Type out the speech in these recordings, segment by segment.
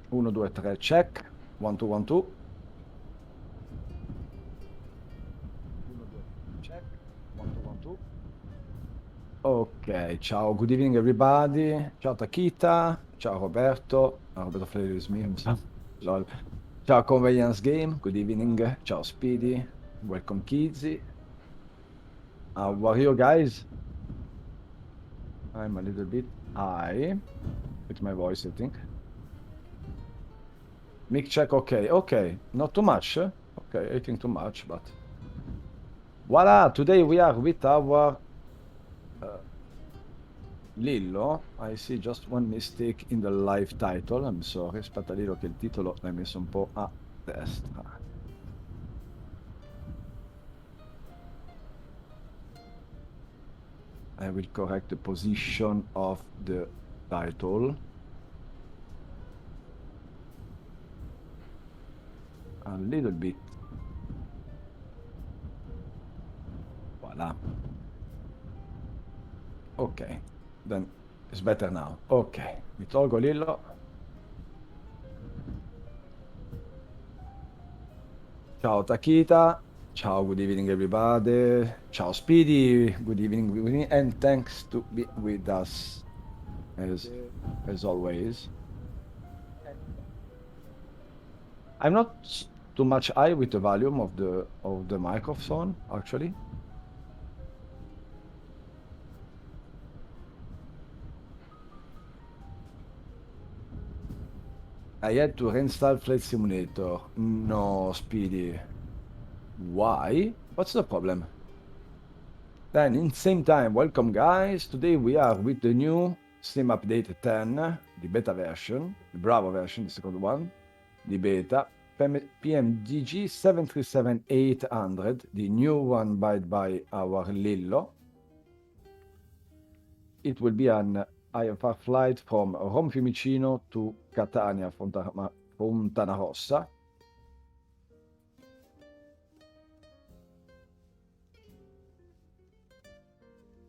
1, 2, 3, check. 1, 2, 1, 2. 1, 2, check. 1, 2, 1, 2. Ok, ciao, good evening everybody. Ciao Takita, ciao Roberto. Roberto Flavio is me himself. Lol. Ciao Convenience Game, good evening. Ciao Speedy, welcome Kizzy. How are you guys? I'm a little bit high with my voice, I think. Mic check, okay, okay, not too much. Okay, I think too much, but voila, today we are with our Lillo. I see just one mistake in the live title. I'm sorry, aspetta Lillo che il titolo l'hai messo un po' a destra. I will correct the position of the title. A little bit. Voila. Ok, then it's better now. Ok, mi tolgo Lillo. Ciao Takita. Ciao, good evening everybody. Ciao Speedy. Good evening, and thanks to be with us as always. I'm not too much high with the volume of the microphone actually. I had to reinstall Flight Simulator. No, Speedy. Why? What's the problem? Then, in same time, welcome guys. Today we are with the new Steam Update 10, the beta version, the Bravo version, the second one, the beta, PMDG 737-800, the new one by our Lillo. It will be an IFR flight from Rome Fiumicino to Catania, Fontana Rossa.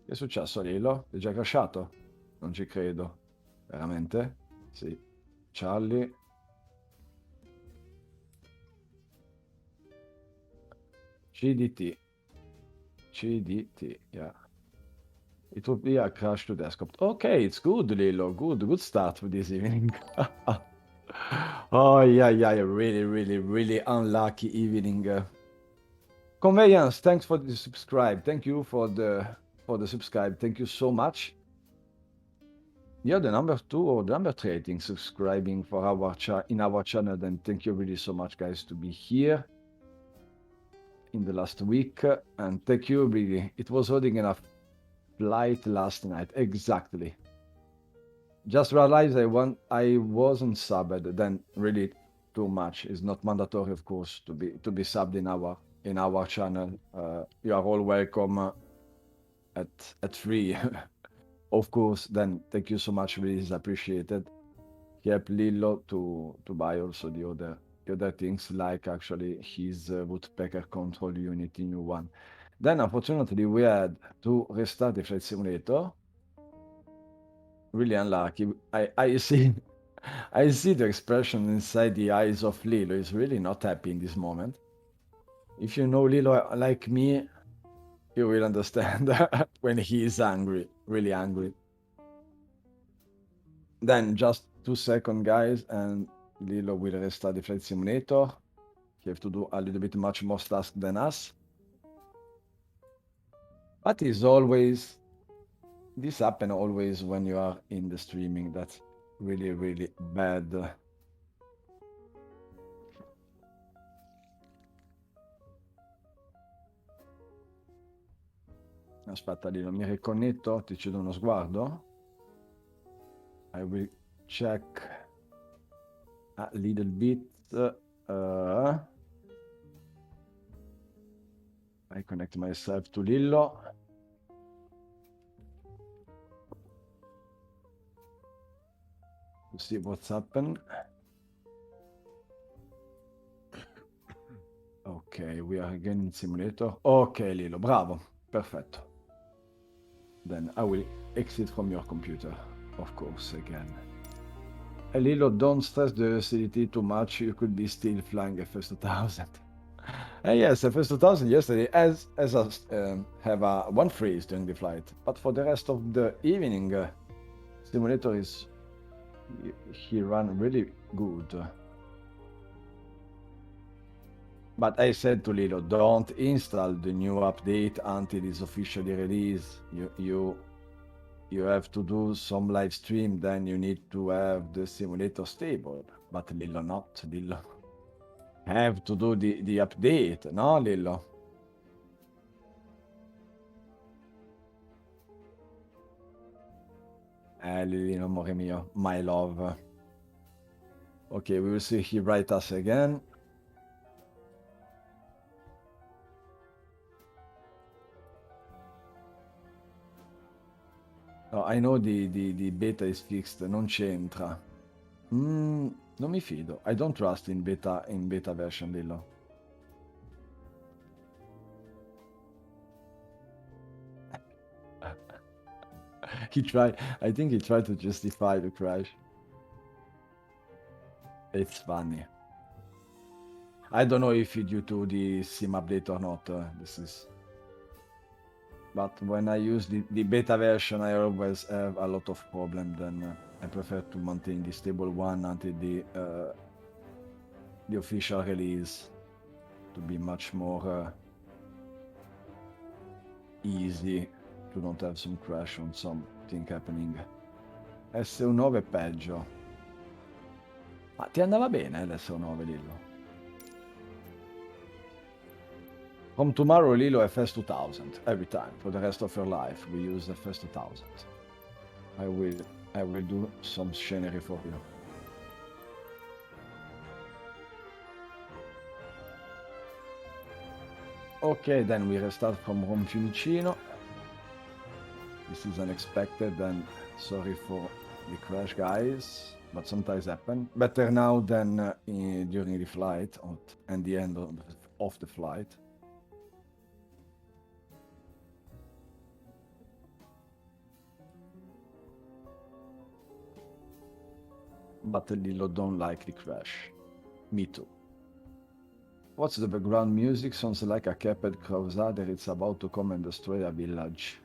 Che è successo, Lillo? È già crashato? Non ci credo. Veramente? Sì. Charlie. CDT. CDT, yeah. It will be a crash to desktop. Okay, it's good, Lillo. Good start for this evening. Oh, yeah, really unlucky evening. Conveyance, thanks for the subscribe. Thank you for the subscribe. Thank you so much. You're the number 2 or the number 3, I think, subscribing for our in our channel. Then thank you really so much, guys, to be here in the last week. And thank you, really. It was holding enough flight last night. Exactly. Just realized I wasn't subbed. Then really too much. It's not mandatory, of course, to be subbed in our channel. You are all welcome at free. Of course, then thank you so much, really is appreciated. Help Lillo to buy also the other things, like actually his woodpecker control unit, new one. Then unfortunately we had to restart the flight simulator. Really unlucky. I see I see the expression inside the eyes of Lillo. He's really not happy in this moment. If you know Lillo like me, you will understand when he is angry, really angry. Then just 2 seconds, guys, and Lillo will restart the flight simulator. You have to do a little bit much more tasks than us. But it's always, this happens always when you are in the streaming. That's really bad. Aspetta, Lillo, mi riconnetto, ti cedo uno sguardo. I will check a little bit. I connect myself to Lillo. To see what's happened. Ok. Ok, we are again in simulator. Ok, Lillo, bravo. Perfetto. Then I will exit from your computer, of course, again. Lillo, don't stress the acidity too much. You could be still flying a first 1000. Yes, the first 2000 yesterday as us have one freeze during the flight, but for the rest of the evening, simulator is he ran really good. But I said to Lilo, don't install the new update until it's officially released. You have to do some live stream, then you need to have the simulator stable. But Lilo not, Lilo have to do the update, no Lilo? Lilino, amore mio, my love. Okay, we will see he write us again. Oh, I know the beta is fixed, non c'entra. Non mi fido. I don't trust in beta version, Lillo. I think he tried to justify the crash. It's funny. I don't know if it's due to the sim update or not. But when I use the beta version, I always have a lot of problem. Then I prefer to maintain the stable one until the official release to be much more easy to not have some crash on something happening. S9 è peggio. Ma ti andava bene l'S9, Lillo? From tomorrow, Lilo FS2000 every time for the rest of your life. We use FS2000. I will do some scenery for you. Okay, then we restart from Rome Fiumicino. This is unexpected and sorry for the crash, guys, but sometimes happen. Better now than during the flight and the end of the flight. But Lilo don't like the crash. Me too. What's the background music? Sounds like a capped crusader. It's about to come and destroy a village.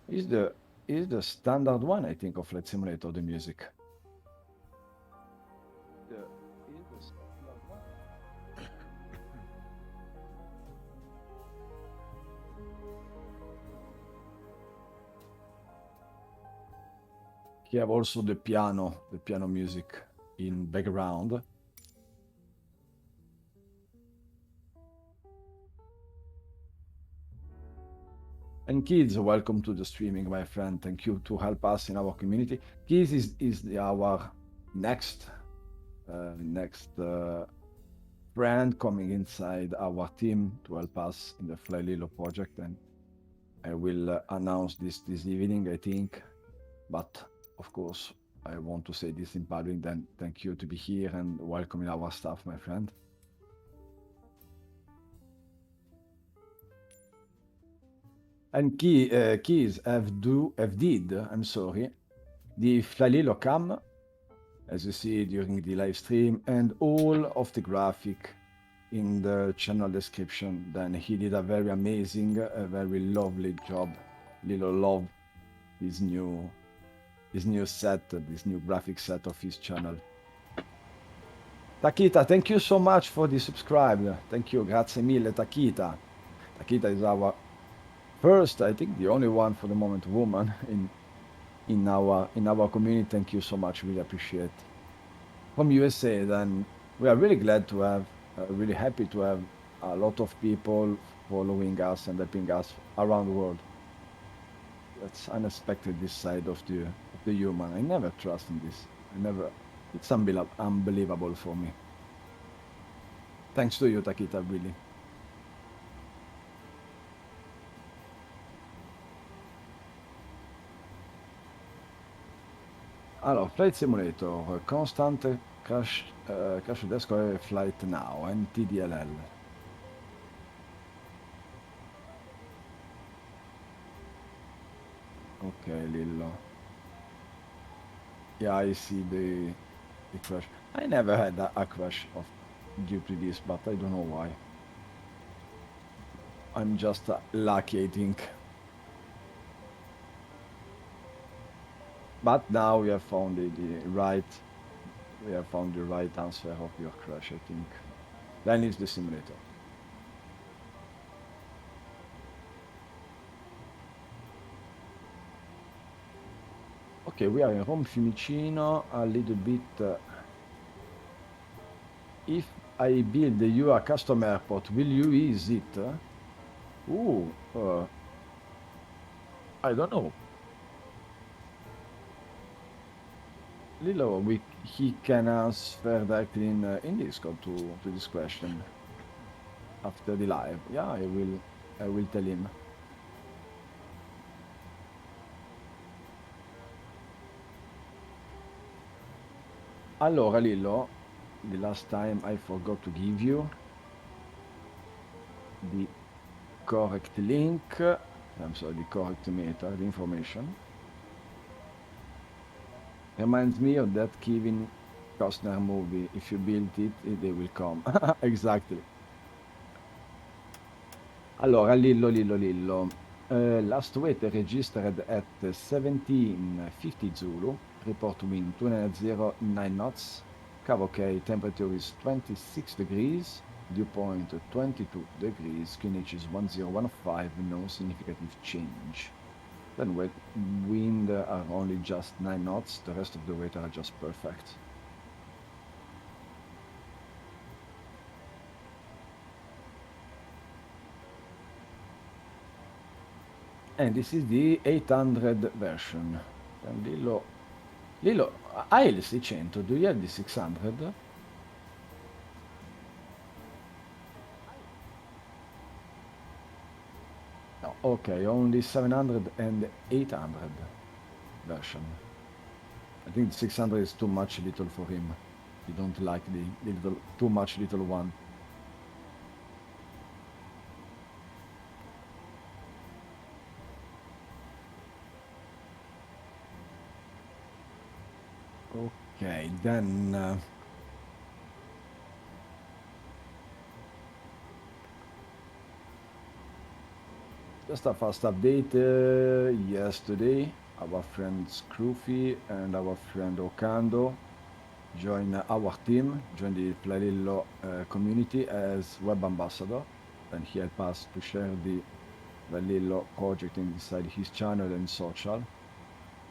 Is the standard one, I think, of Flight Simulator, the music. Is the standard one? You have also the piano music in background. And Kids, welcome to the streaming, my friend. Thank you to help us in our community. Kids is our next friend coming inside our team to help us in the flyLILLO project, and I will announce this evening, I think. But of course, I want to say this in public. Then thank you to be here and welcoming our staff, my friend. And Keys did, I'm sorry, the flyLILLO cam, as you see during the live stream, and all of the graphic in the channel description. Then he did a very amazing, a very lovely job. Lilo love this new set, this new graphic set of his channel. Takita, thank you so much for the subscribe. Thank you, grazie mille, Takita. Takita is our first, I think the only one for the moment, woman in our community. Thank you so much, really appreciate. From USA, then we are really glad to have, really happy to have a lot of people following us and helping us around the world. That's unexpected, this side of the human. I never trust in this. It's unbelievable for me. Thanks to you, Takita, really. Alors, Flight Simulator, Constant Crash Desk Flight Now, and TDLL. Okay, Lillo. Yeah, I see the crash. I never had a crash of due to this, but I don't know why. I'm just lucky, I think. But now we have found we have found the right answer of your crash, I think. Then it's the simulator. Okay, we are in Rome Fiumicino, a little bit. If I build you a custom airport, will you use it? Ooh, I don't know. Lillo, he can answer directly in Discord to this question after the live. Yeah, I will tell him. Allora, Lillo, the last time I forgot to give you the correct link. I'm sorry, the correct meter, the information. Reminds me of that Kevin Costner movie. If you build it, they will come. Exactly. Allora, Lillo. Last weight registered at 1750 Zulu. Report wind 209 knots. K, temperature is 26 degrees. Dew point 22 degrees. QNH is 1015. No significant change. Then wind are only just 9 knots. The rest of the weight are just perfect. And this is the 800 version. And Lillo, hai il 600? Do you have the 600? No, okay, only 700 and 800 version. I think 600 is too much little for him. He don't like the little, too much little one. Okay, then just a fast update. Yesterday, our friend Scroofy and our friend Okando join our team, join the flyLILLO community as web ambassador, and he helped us to share the flyLILLO project inside his channel and social,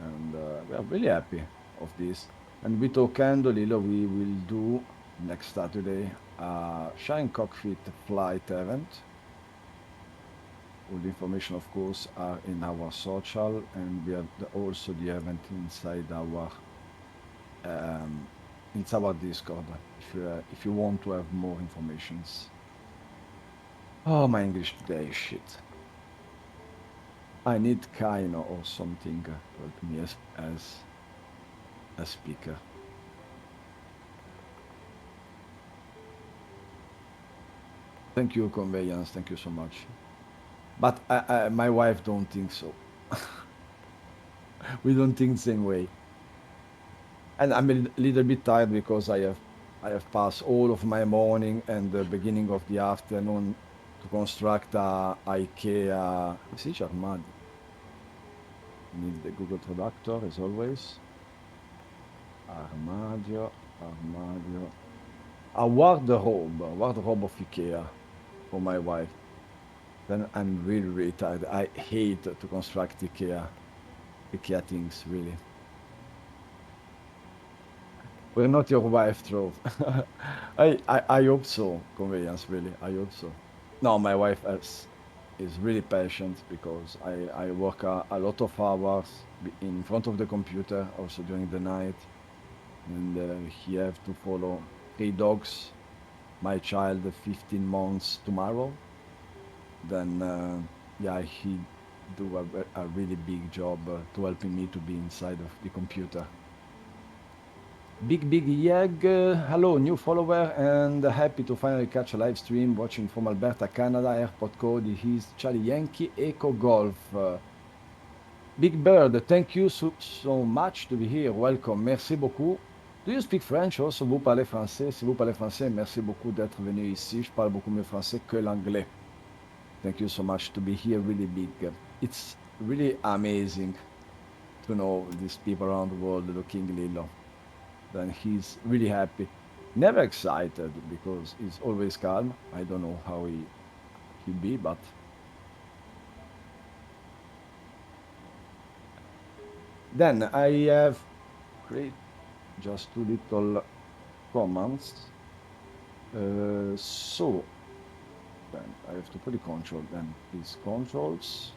and we are really happy of this. And with Okando Lillo, we will do next Saturday a Shine Cockpit flight event. All the information, of course, are in our social, and we have also the event inside our Discord if you want to have more informations. Oh, my English today is shit. I need Kaino or something to help me as a speaker. Thank you, Conveyance. Thank you so much. But my wife don't think so. We don't think the same way. And I'm a little bit tired because I have passed all of my morning and the beginning of the afternoon to construct a IKEA. Si dice armadio. Need the Google Traductor as always. Armadio. A wardrobe of IKEA for my wife. Then I'm really, really tired. I hate to construct IKEA things, really. We're not your wife, Trove. I hope so, Conveyance, really. I hope so. No, my wife is really patient because I work a lot of hours in front of the computer, also during the night. And he have to follow 3 dogs. My child, 15 months tomorrow. Then, yeah, he do a really big job to helping me to be inside of the computer. Big Yag, hello, new follower, and happy to finally catch a live stream watching from Alberta, Canada. Airport code is Charlie Yankee Echo Golf. Big Bird, thank you so much to be here. Welcome. Merci beaucoup. Do you speak French also? Vous parlez français? Si vous parlez français, merci beaucoup d'être venu ici. Je parle beaucoup mieux français que l'anglais. Thank you so much to be here. Really big. It's really amazing to know these people around the world looking LILLO. Then he's really happy. Never excited because he's always calm. I don't know how he'll be, but then I have create just two little commands. So then I have to put the control, then these controls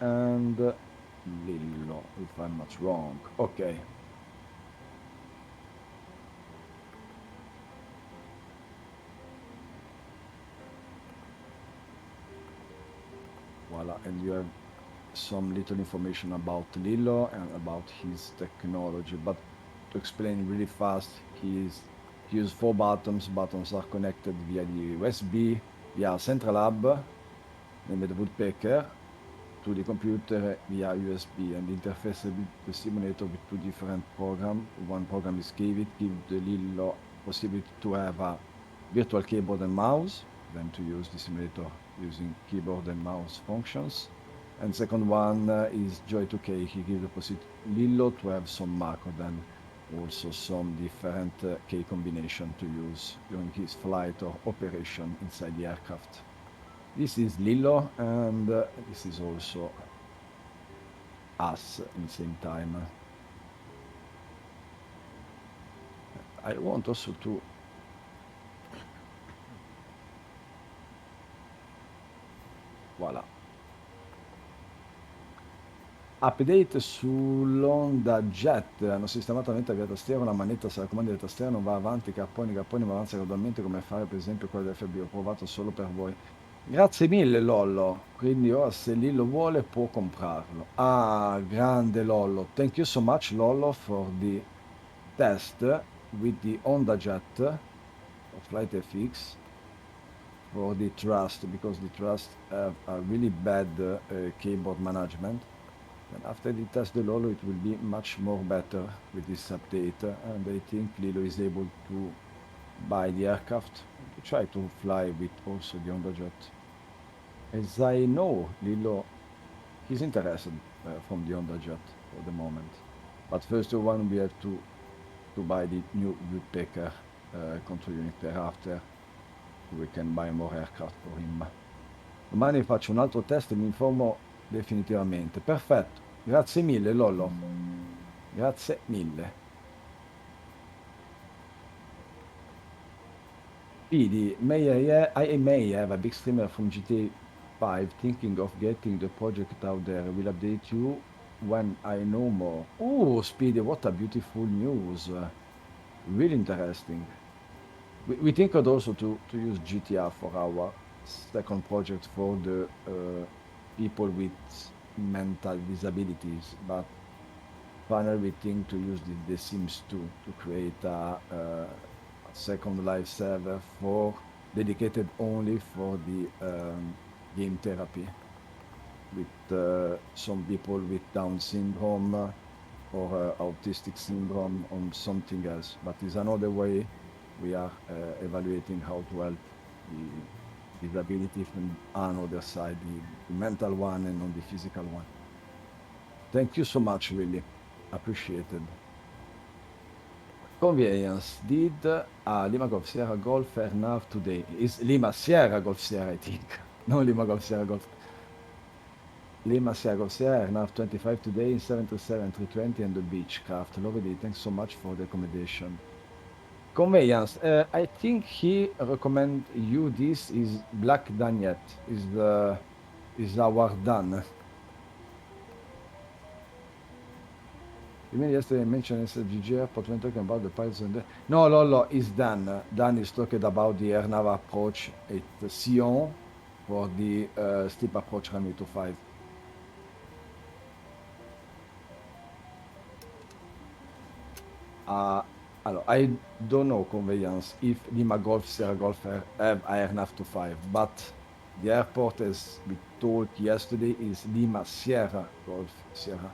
and LILLO, if I'm not wrong. Okay. Voila, and you have some little information about LILLO and about his technology. But to explain really fast, he uses 4 buttons. Buttons are connected via the USB, via central hub, named the woodpecker, to the computer via USB, and interface with the simulator with 2 different programs. One program is give the LILLO possibility to have a virtual keyboard and mouse, then to use the simulator using keyboard and mouse functions. And second one is Joy2K. He gives the possibility LILLO to have some macro, then also some different key combination to use during his flight or operation inside the aircraft. This is LILLO, and this is also us in the same time. I want also to voila. Update sull'Onda Jet. Hanno sistemato la manetta via tastiera, la manetta se la comandi via tastiera non va avanti, capponi, ma avanza gradualmente come fare per esempio quello dell'FB. Ho provato solo per voi. Grazie mille Lollo, quindi ora se Lillo vuole può comprarlo. Ah, grande Lollo. Thank you so much Lollo for the test with the Honda Jet of FlightFX, for the trust, because the trust have a really bad keyboard management. And after the test the LILLO, it will be much more better with this update. And I think LILLO is able to buy the aircraft to try to fly with also the Honda Jet. As I know, LILLO is interested from the Honda Jet for the moment. But first of all, we have to buy the new Woodpecker control unit thereafter. We can buy more aircraft for him. Domani faccio un altro test e mi informo definitivamente. Perfetto. Grazie mille, Lollo. Grazie mille. Pidi, I may have a big streamer from GTA 5 thinking of getting the project out there. Will update you when I know more. Oh, Speedy, what a beautiful news. Really interesting. We think also to use GTR for our second project for the people with mental disabilities, but finally we think to use the Sims 2 to create a second live server for dedicated only for the game therapy with some people with Down syndrome or autistic syndrome or something else. But it's another way we are evaluating how to help the disability from another side, the mental one and not the physical one. Thank you so much, really. Appreciated. Convenience. Did Lima Golf Sierra Golf enough today? Is Lima Sierra Golf Sierra, I think. No Lima Golf Sierra Golf. Lima Sierra Golf Sierra enough 25 today in 737 320 and the Beechcraft. Lovely. Thanks so much for the accommodation. Conveyance. I think he recommend you this is Black Danyet. Is our done. You mean yesterday I mentioned SGG airport when talking about the pilots and the... No, Lolo, is done. Dan is talking about the air nav approach at Sion for the steep approach runway 25. I don't know, Conveyance, if Lima Golf, Sierra Golf have air nav 25, but The airport, as we talked yesterday, is Lima Sierra Golf Sierra.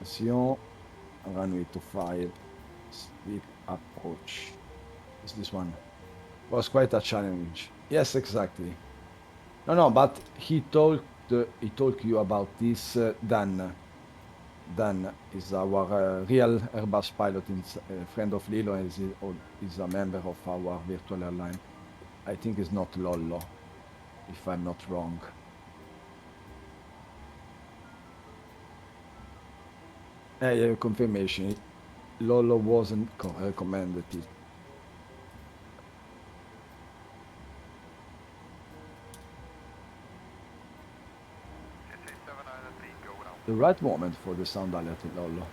Sion, runway to 5, steep approach. Is this one? Was quite a challenge. Yes, exactly. No, but he told you about this, Dan. Dan is our real Airbus pilot, friend of LILLO, and is a member of our virtual airline. I think it's not Lollo, if I'm not wrong. Confirmation. Lollo wasn't recommended it. The right moment for the sound alert in Lollo.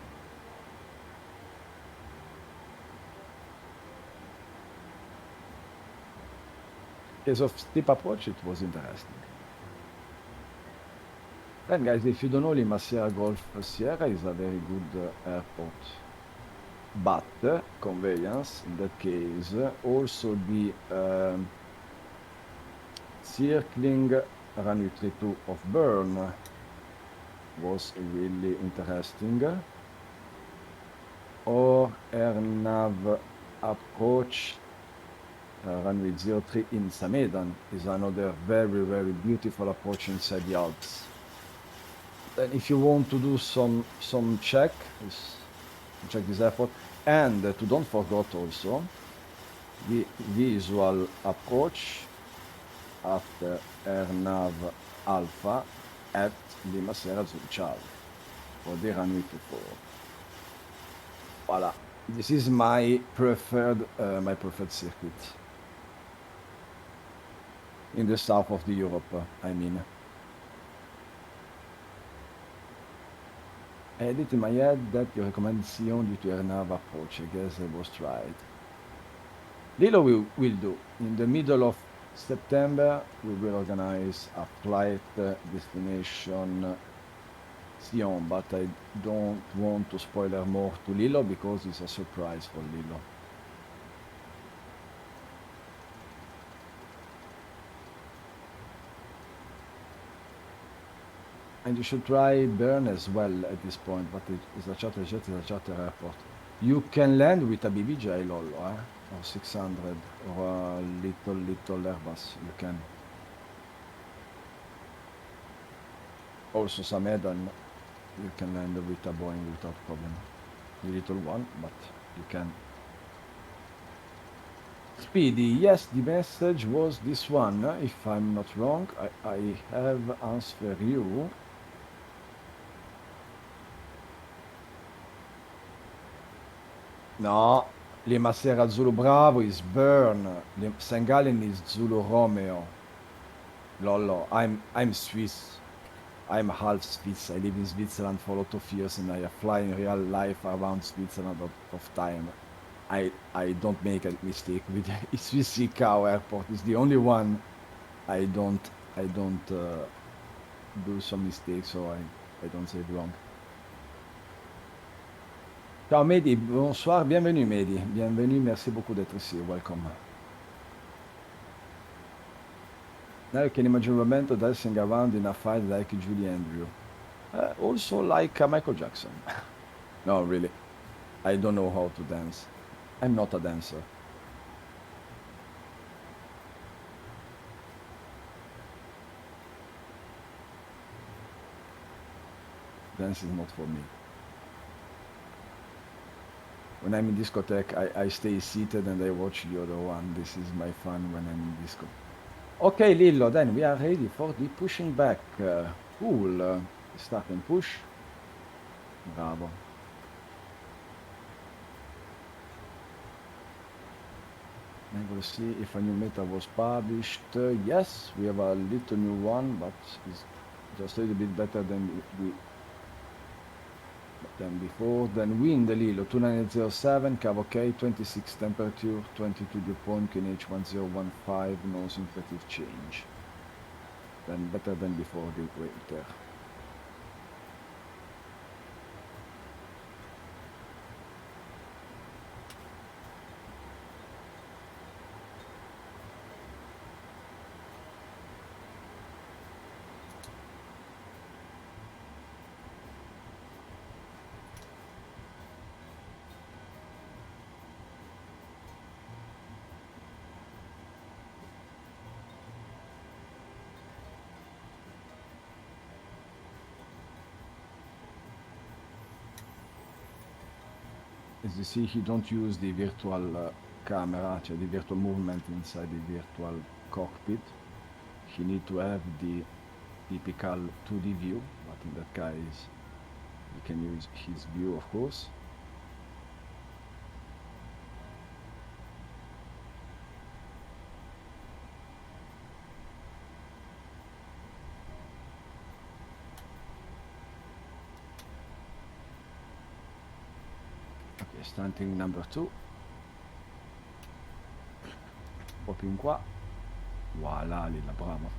Case of steep approach, it was interesting. Then, guys, if you don't know, Lima Sierra Golf Sierra is a very good airport. But conveyance, in that case, also the circling runway 32 of Bern was really interesting. Or AirNav approach runway 03 in Samedan is another very, very beautiful approach inside the Alps. Then if you want to do some check this airport, and to don't forget also the visual approach after AirNav Alpha at Lima Sierra Zulu Charlie for the runway 24. Voila, this is my preferred circuit in the south of the Europe, I mean. I had it in my head that you recommend Sion due to AirNav approach. I guess I was right. LILLO will do. In the middle of September, we will organize a flight destination Sion, but I don't want to spoiler more to LILLO because it's a surprise for LILLO. And you should try Bern as well at this point, but it is a charter jet, it's a charter airport. You can land with a BBJ LOL, or 600, or a little Airbus, you can. Also Samedan, you can land with a Boeing without problem. The little one, but you can. Speedy, yes, the message was this one, if I'm not wrong. I have answered you. No, Lima Sierra Zulu Bravo is Bern. St. Gallen is Zulu Romeo. Lollo, I'm Swiss. I'm half Swiss. I live in Switzerland for a lot of years and I fly in real life around Switzerland a lot of time. I don't make a mistake with Swiss Cow Airport. It's the only one I don't do some mistakes, so I don't say it wrong. Ciao Mehdi, bonsoir, bienvenue Mehdi, bienvenue, merci beaucoup d'être ici, welcome. Now you can imagine Roberto dancing around in a fight like Julie Andrew. Also like Michael Jackson. No, really, I don't know how to dance. I'm not a dancer. Dance is not for me. When I'm in discotheque, I stay seated and I watch the other one. This is my fun when I'm in disco. Okay, Lillo, then we are ready for the pushing back. Cool. Start and push. Bravo. I will see if a new meta was published. Yes, we have a little new one, but it's just a little bit better than before. Then wind the LILLO 2907, Cabo K, 26 temperature, 22 dew point, QNH 1015, no synthetic change. Then better than before the winter. as you see, he don't use the virtual camera, the virtual movement inside the virtual cockpit. He need to have the typical 2D view, but in that case, you can use his view, of course. Ok, stunting number 2. Proprio in qua. Voilà, Lilla, bravo.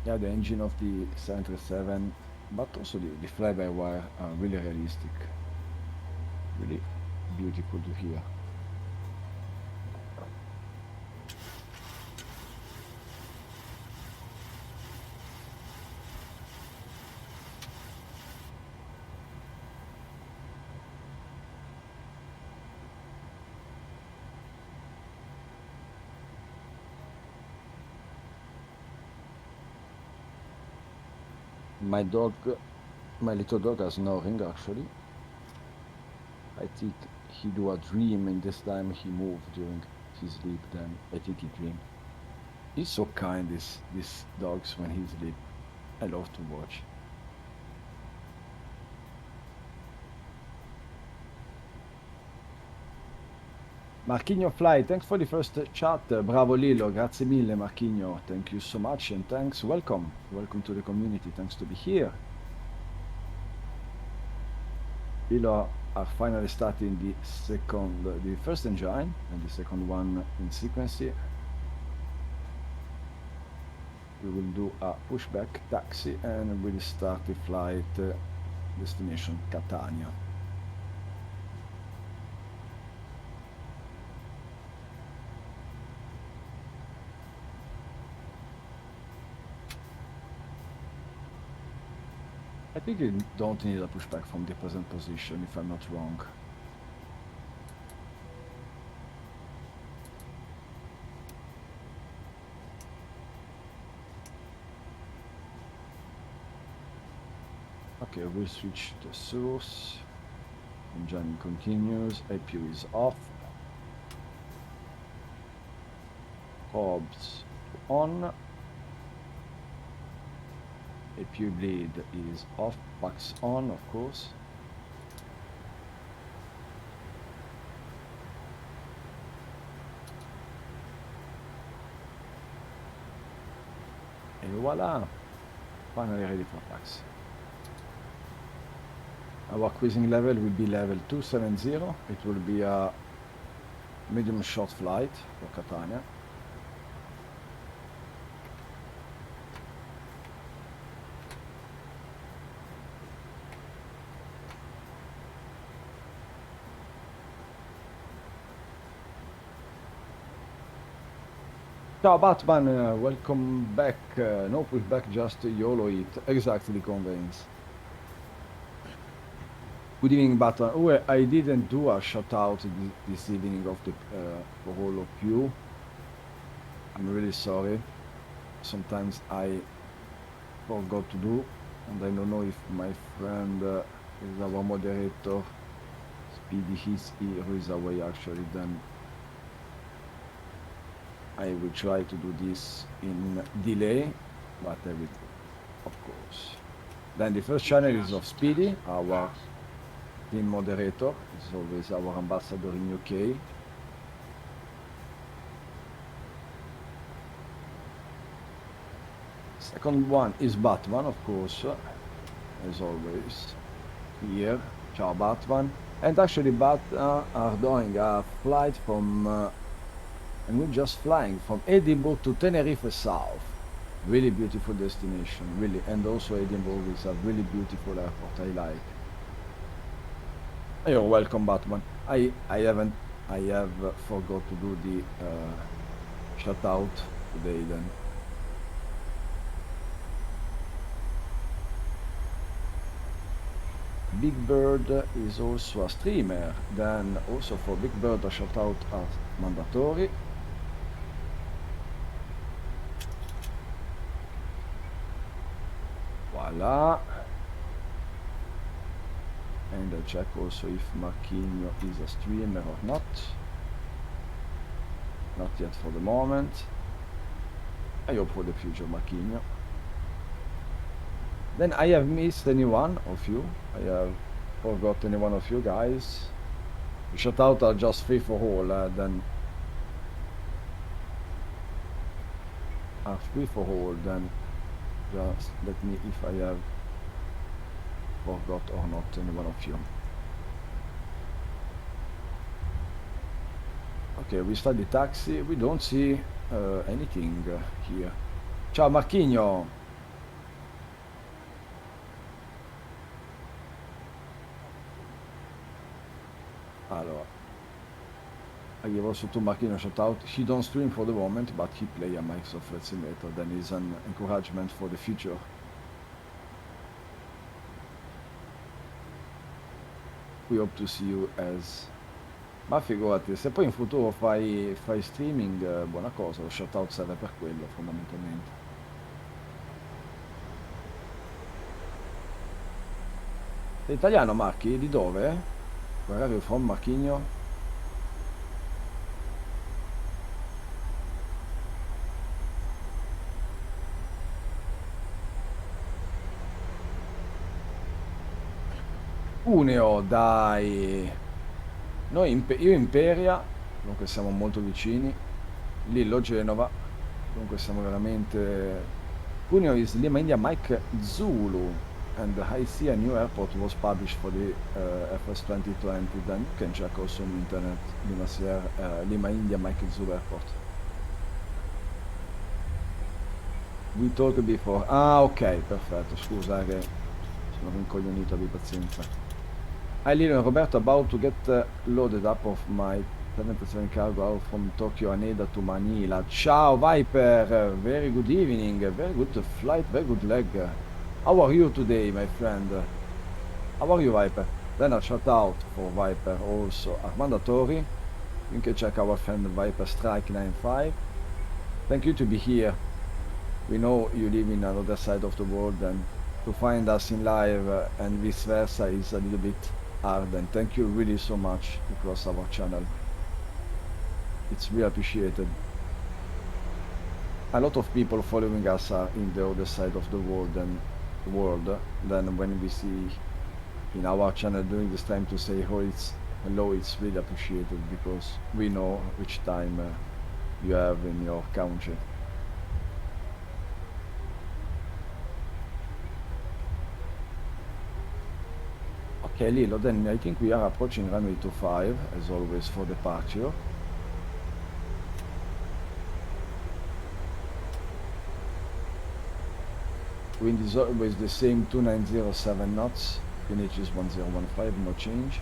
Yeah, the engine of the 737, but also the fly-by-wire are really realistic. Really beautiful to hear. My little dog is snoring actually. I think he do a dream and this time he moved during his sleep, then I think he dreamed. He's so kind, these dogs, when he sleep. I love to watch. Marchigno Fly, thanks for the first chat. Bravo Lillo, grazie mille Marchigno. Thank you so much and thanks. Welcome to the community. Thanks to be here. Lillo are finally starting the first engine and the second one in sequence here. We will do a pushback taxi and we'll start the flight destination Catania. I think you don't need a pushback from the present position, if I'm not wrong. Okay, we'll switch the source. Engine continues, APU is off. Probes on. APU bleed is off, packs on, of course. And voila, finally ready for packs. Our cruising level will be level 270. It will be a medium short flight for Catania. Ciao Batman, welcome back. No pushback, just YOLO it. Exactly, conveys. Good evening, Batman. Oh, I didn't do a shout out this evening of the for all of you. I'm really sorry. Sometimes I forgot to do, and I don't know if my friend is our moderator, Speedy, who is away actually, then I will try to do this in delay, but I will, of course. Then the first channel is of Speedy, our team moderator. Is always our ambassador in UK. Second one is Batman, of course, as always. Here, ciao Batman. And actually, Batman are doing a flight from. And we're just flying from Edinburgh to Tenerife South. Really beautiful destination, really. And also Edinburgh is a really beautiful airport, I like. You're welcome, Batman. I have forgot to do the shout out today then. Big Bird is also a streamer. Then also for Big Bird a shout out are mandatory. Voila. And I check also if Marquinhos is a streamer or not. Not yet for the moment. I hope for the future, Marquinhos. Then I have missed any one of you. I have forgot any one of you guys. Shout out are just free for all. Then are free for all. Then just let me if I have forgot or not any one of you. Okay, we start the taxi. We don't see anything here. Ciao Marquinhos. Allora, I give also to Marquinhos shout out. He don't stream for the moment, but he play a Microsoft Flight Simulator. Then is an encouragement for the future. We hope to see you as... Ma figurati, se poi in futuro fai streaming, buona cosa, lo shout out serve per quello fondamentalmente. Sei italiano Marchi? Di dove? Where are you from Marquinhos? Cuneo, dai! Io Imperia, dunque siamo molto vicini. Lillo, Genova, dunque siamo veramente... Cuneo is Lima India Mike Zulu, and I see a new airport was published for the FS 2020. Then you can check also on internet, Lima India Mike Zulu Airport. We talked before. Ah, ok, perfetto, scusa che sono rincoglionito, abbi pazienza. Hi Lilo and Roberto, about to get loaded up of my 77 cargo out from Tokyo Haneda to Manila. Ciao Viper, very good evening, very good flight, very good leg. How are you today, my friend? How are you, Viper? Then a shout out for Viper also. Armando Tori, you can check our friend Viper Strike 95. Thank you to be here. We know you live in another side of the world, and to find us in live and vice versa is a little bit hard, and thank you really so much across our channel. It's really appreciated. A lot of people following us are in the other side of the world, and then when we see in our channel during this time to say hello, it's really appreciated, because we know which time you have in your country. Okay, Lilo, then I think we are approaching runway 25, as always, for departure. Wind is always the same, 2907 knots. PNH is 1015, no change.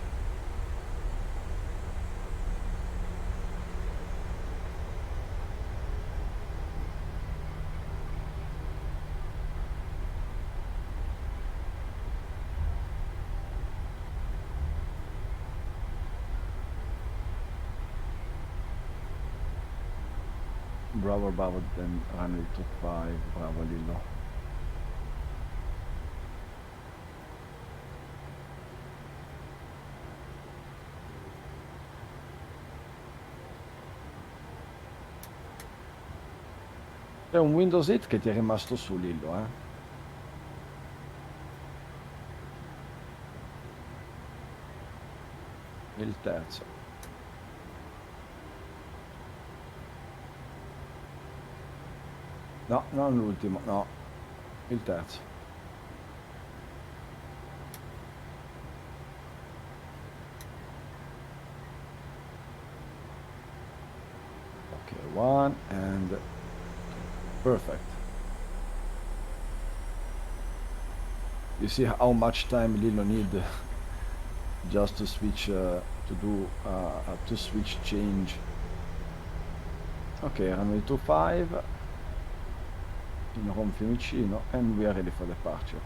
Bravo, then runway 25, bravo Lillo. C'è un Windows 8 che ti è rimasto su Lillo, eh? Il terzo. No, non l'ultimo, no, il terzo. Okay, one and perfect. You see how much time Lillo need just to switch to switch change. Okay, runway 25. In Rome Fiumicino, and we are ready for departure.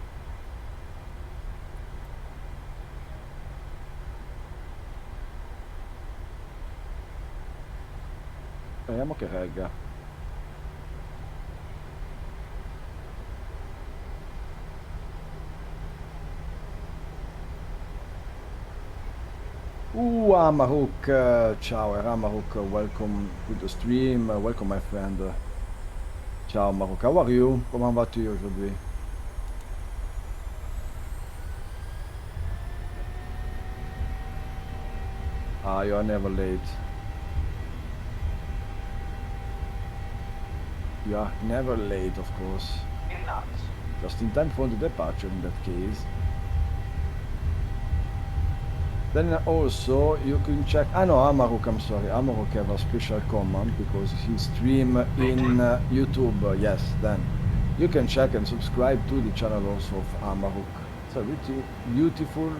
Speriamo che regga. Amaruk, ciao, Amaruk, welcome to the stream, welcome my friend. Ciao Amaruk, how are you? Comment vas-tu aujourd'hui? Ah, you are never late. You are never late, of course. Just in time for the departure in that case. Then also you can check. Ah no, Amaruk, I'm sorry. Amaruk have a special command because he stream in YouTube. Yes, then you can check and subscribe to the channel also of Amaruk. It's a really beautiful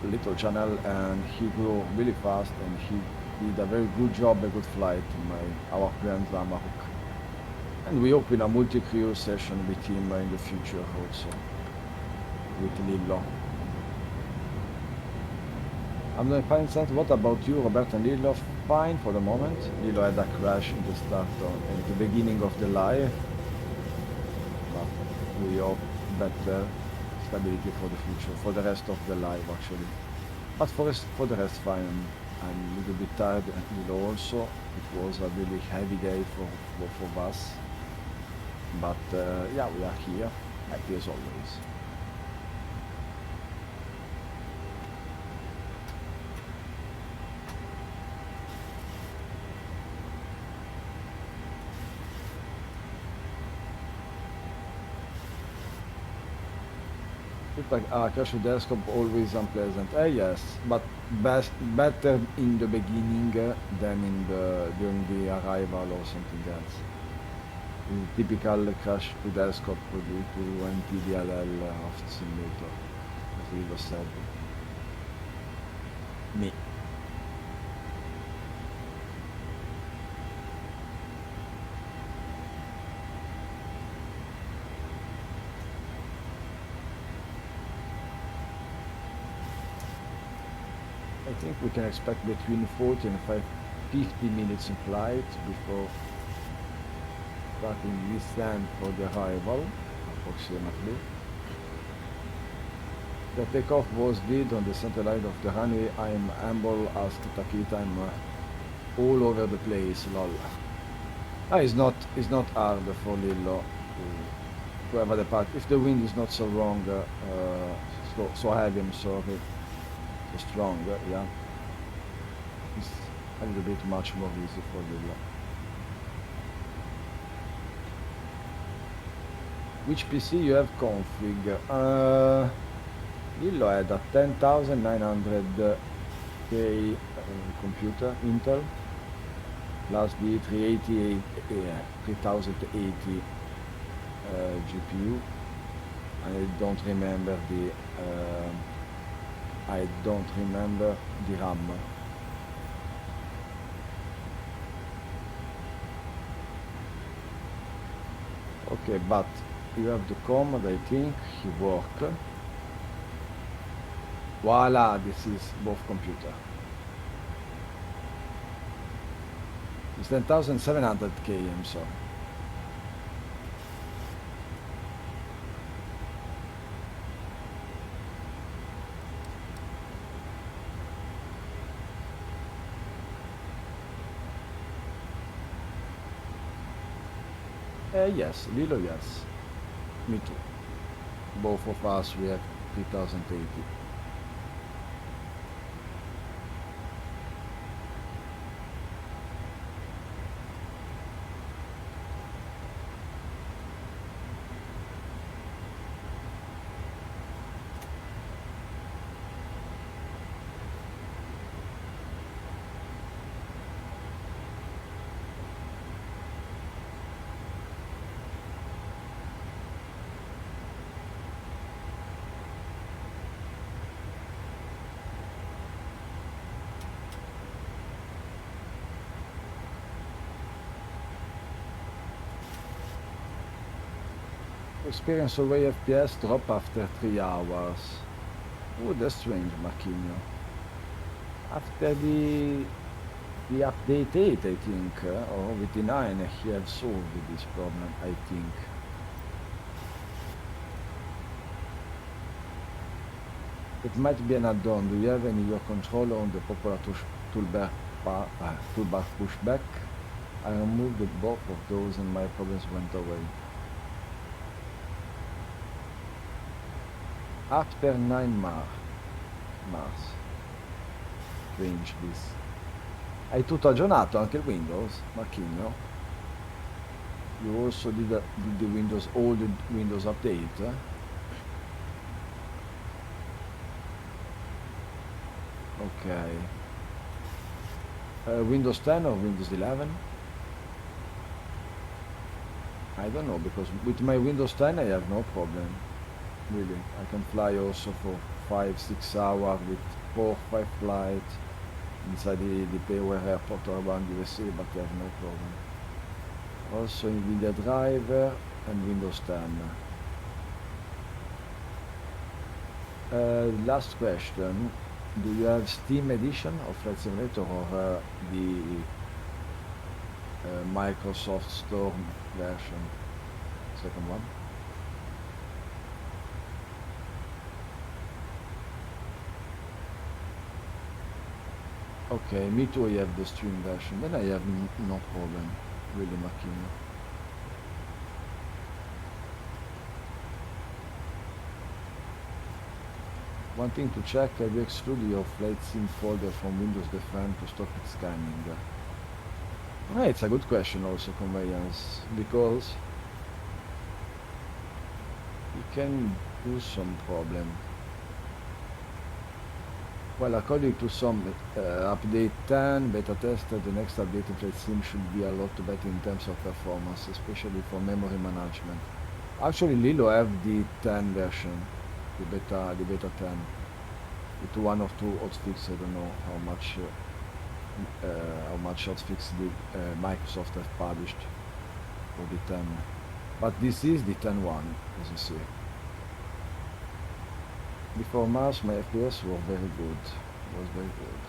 little channel, and he grew really fast, and he did a very good job, a good flight. Our friend Amaruk, and we open a multi-crew session with him in the future also with LILLO. I'm doing fine, thanks. What about you, Robert and LILLO? Fine for the moment. LILLO had a crash in the start at the beginning of the live, but we hope better stability for the future, for the rest of the live actually. But for the rest, fine. I'm a little bit tired, and LILLO also. It was a really heavy day for both of us. But yeah, we are here, happy as always. Crash with desktop always unpleasant. Yes, but better in the beginning than during the arrival or something else. Typical crash to desktop due to NTDLL of the simulator, as LILLO said. Me. I think we can expect between 40 and 50 minutes in flight before starting descent for the arrival, approximately. The takeoff was did on the center line of the runway. I'm humble, asked Takita. I'm all over the place, lol. It's not hard for LILLO to have a depart. If the wind is not so wrong, so heavy, I'm sorry, so strong, yeah. It's a little bit much more easy for LILLO. Which PC you have config? LILLO had a 10,900K computer, Intel, plus the 3080 GPU. I don't remember the RAM. Okay, but you have the command, I think he worked. Voila, this is both computer. It's 10,700K, I'm sorry. Yes, LILLO, yes. Me too. Both of us, we have 3080. Experience away FPS drop after 3 hours. Oh, that's strange, Marquinho. After the update 8, I think, or with the 9, he have solved this problem, I think. It might be an add-on. Do you have any your controller on the popular toolbar pushback? I removed both of those and my problems went away. After 9 Mars. Strange this. Hai tutto aggiornato, anche il Windows, Marchino? You also did the Windows, all the Windows update? Okay. Windows 10 or Windows 11? I don't know, because with my Windows 10 I have no problem. Really, I can fly also for 5-6 hours with 4-5 flights inside the Payware airport or around USA, but I have no problem. Also NVIDIA driver and Windows 10. Last question. Do you have Steam edition of Flight Simulator or the Microsoft Store version? Second one. Okay, me too, I have the stream version. Then I have no problem, really, Makino. One thing to check, have you excluded your flight sim folder from Windows Defend to stop it scanning? It's a good question also, Conveyance, because it can do some problem. Well, according to some update 10 beta tester, the next update of Flight Sim should be a lot better in terms of performance, especially for memory management. Actually, LILLO have the 10 version, the beta 10, with one or two hotfix. I don't know how much hotfix the Microsoft have published for the 10, but this is the 10.1, as you see. Before Mars, my FPS were very good. Was very good.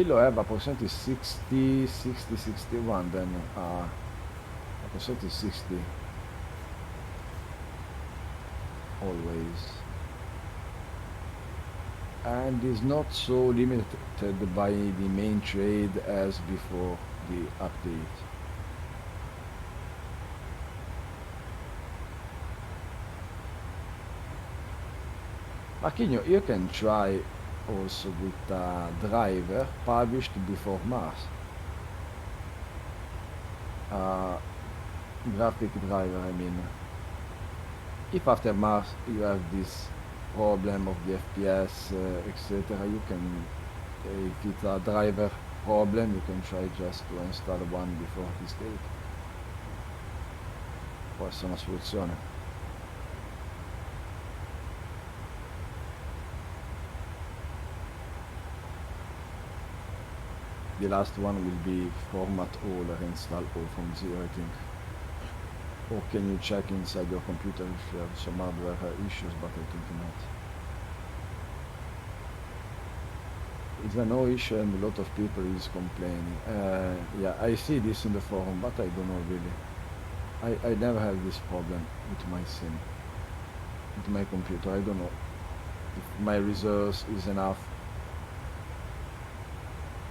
LILLO have approximately 61, then approximately 60. Always. And is not so limited by the main trade as before the update. Marquinhos, you can try also with a driver published before Mars. Graphic driver, I mean. If after Mars you have this problem of the FPS, etc., you can, if it's a driver problem, you can try just to install one before this date. Può essere una soluzione. The last one will be format all or install all from zero, I think. Or can you check inside your computer if you have some hardware issues, but I think not. It's a no issue and a lot of people is complaining. Yeah, I see this in the forum, but I don't know really. I never have this problem with my sim, with my computer. I don't know if my resource is enough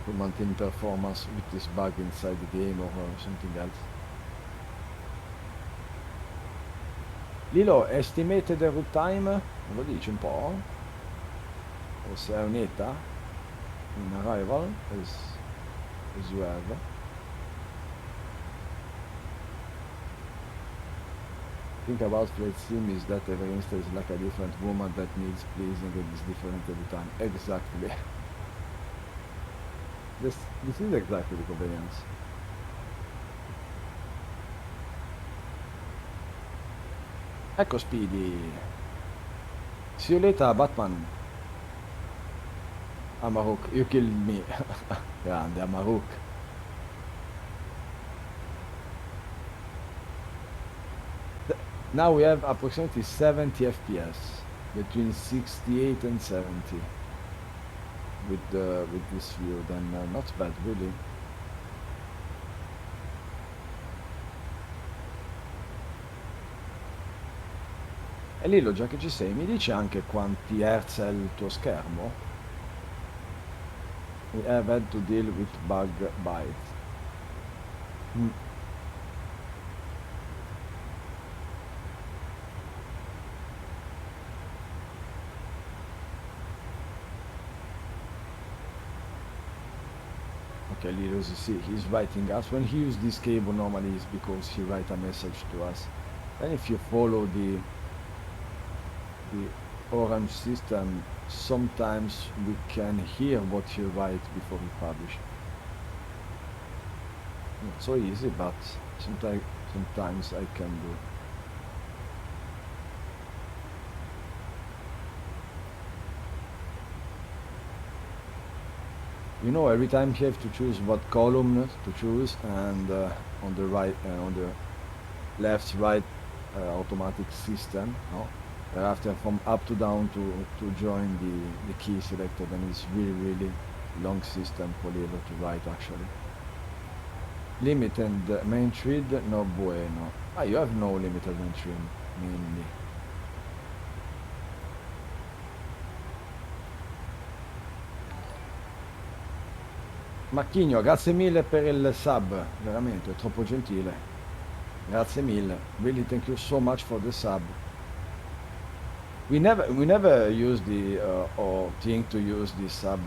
to maintain performance with this bug inside the game or something else. LILLO, estimated route time? Lo dici un po'? O se è un'eta? In arrival, as you have. Think about Flight Sim is that every instance is like a different woman that needs pleasing and is different every time. Exactly. This is exactly the convenience. Ecco Speedy. See you later, Batman. Amaruk, you killed me. Grande, Amaruk. Now we have approximately 70 FPS, between 68 and 70. With this view, then not bad really. E Lillo, già che ci sei, mi dici anche quanti hertz è il tuo schermo? We have had to deal with bug bites. Mm. Okay, Lillo, you see, he's writing us. When he uses this cable, normally it's because he write a message to us. And if you follow the orange system, sometimes we can hear what he write before he publish. Not so easy, but sometimes I can do. You know, every time you have to choose what column to choose, and on the right, on the left, right, automatic system, no? After from up to down to join the key selected, and it's really long system for Lillo to write actually. Limited main thread, no bueno. Ah, you have no limited main thread, mainly. Macchigno, grazie mille per il sub, veramente, è troppo gentile. Grazie mille. Really, thank you so much for the sub. We never use the or think to use the sub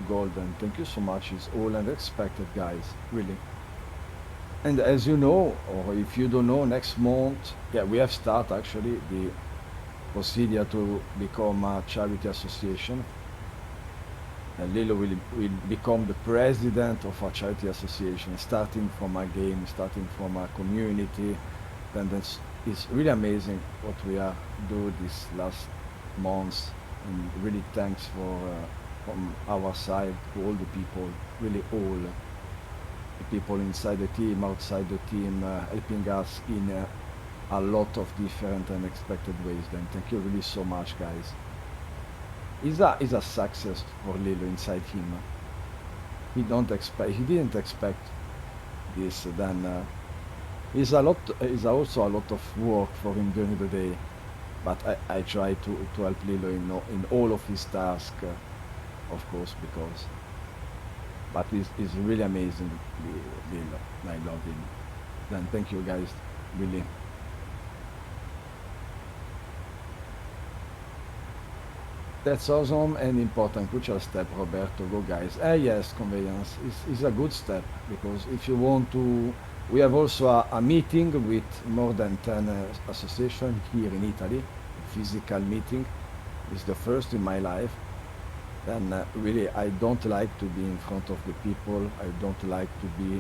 golden. Thank you so much. It's all unexpected, guys. Really. And as you know, or if you don't know, next month, yeah, we have started actually the procedure to become a charity association. And Lillo will become the president of a charity association, starting from a game, starting from a community. Then it's really amazing what we are doing this last months, and really thanks for from our side to all the people, really all the people inside the team, outside the team, helping us in a lot of different and unexpected ways. Then thank you really so much, guys. Is a success for Lillo inside him. He didn't expect this. Then it's also a lot of work for him during the day. But I try to help Lillo in all of his tasks, of course, because. But he's really amazing, Lillo. I love him. Then thank you, guys. Really. That's awesome and important, crucial step, Roberto. Go, guys. Yes, conveyance is a good step, because if you want to, we have also a meeting with more than 10 associations here in Italy, a physical meeting. It's the first in my life. And really, I don't like to be in front of the people. I don't like to be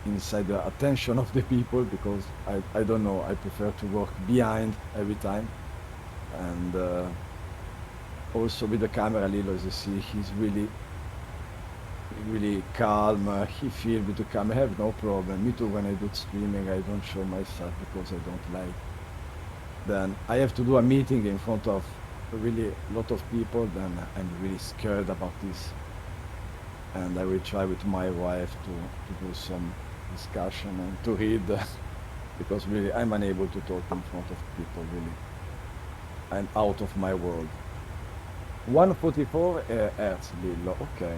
inside the attention of the people, because I don't know, I prefer to work behind every time. And also with the camera, Lillo, as you see, he's really calm. He feels with the camera. I have no problem. Me too, when I do streaming, I don't show myself because I don't like. Then I have to do a meeting in front of really a lot of people, then I'm really scared about this. And I will try with my wife to do some discussion and to read, because really I'm unable to talk in front of people, really. I'm out of my world. 144 Hertz, Lillo, okay.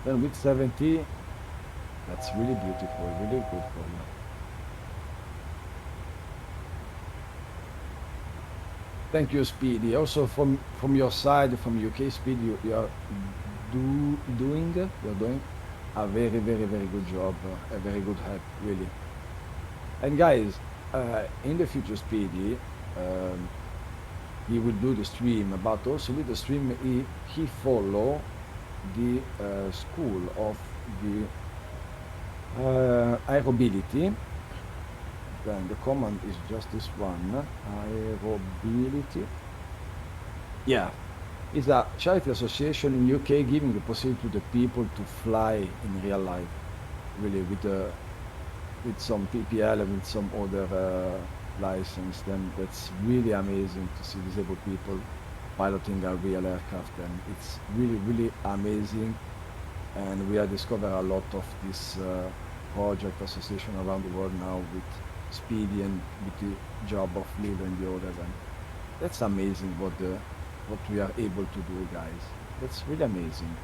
Then with 70, that's really beautiful, really good for you. Thank you, Speedy. Also from your side, from UK, Speedy, you're doing a very good job, a very good help, really. And guys, in the future, Speedy, he will do the stream, but also with the stream, he follow the school of the aerobability. Then the command is just this one, aerobability. Yeah, it's a charity association in UK giving the possibility to the people to fly in real life, really, with some PPL and with some other license. Then that's really amazing to see disabled people piloting a real aircraft, and it's really amazing. And we are discovering a lot of this project association around the world now with speedy and with the job of LILLO and the others. And that's amazing what we are able to do, guys. That's really amazing.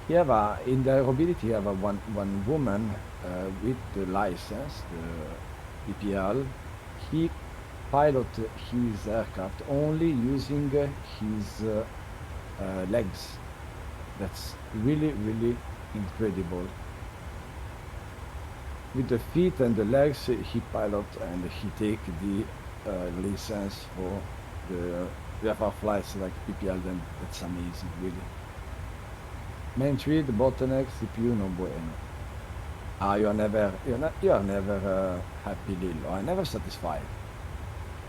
You have in the aerobility, you have one woman with the license, the PPL. He pilot his aircraft only using his legs. That's really, really incredible. With the feet and the legs, he pilot and he take the license for the IFR flights like PPL. Then that's amazing, really. Main tree, the bottleneck, CPU, no bueno. You are never happy, Lillo. I'm never satisfied.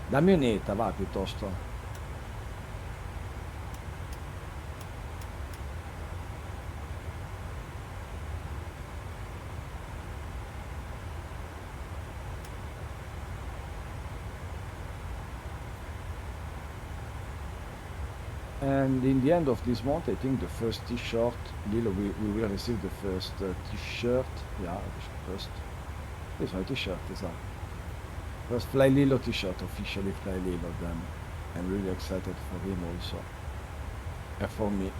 Dammi un'eta, va, piuttosto. And in the end of this month, I think the first t-shirt, Lillo, we will receive the first t-shirt. Yeah, the first. This one t-shirt is that. First flyLILLO t-shirt, officially flyLILLO. Then I'm really excited for him also. And for me,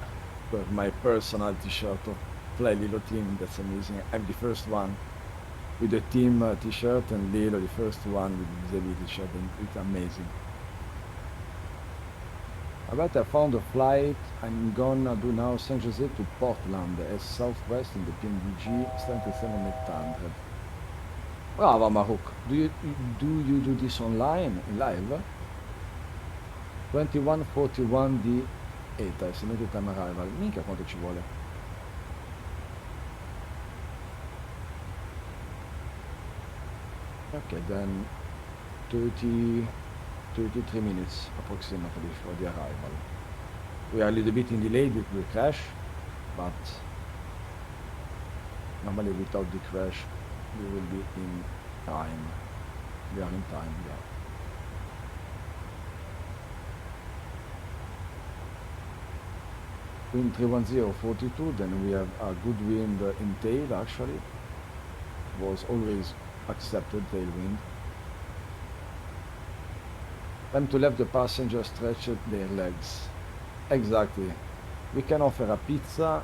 but my personal t-shirt of flyLILLO team, that's amazing. I'm the first one with the team t-shirt, and Lillo the first one with the t-shirt, and it's amazing. Alright, I found a flight. I'm gonna do now San Jose to Portland as Southwest in the PMDG 77-800. Brava Maruk, do you do this online, in live? 2141 di ETA, estimated time arrival. Minchia quanto ci vuole. Okay, then 33 minutes approximately for the arrival. We are a little bit in delay due to the crash, but normally without the crash we will be in time. We are in time, yeah. Wind 31042, then we have a good wind in tail actually. Was always accepted tailwind. Time to let the passenger stretch their legs. Exactly. We can offer a pizza,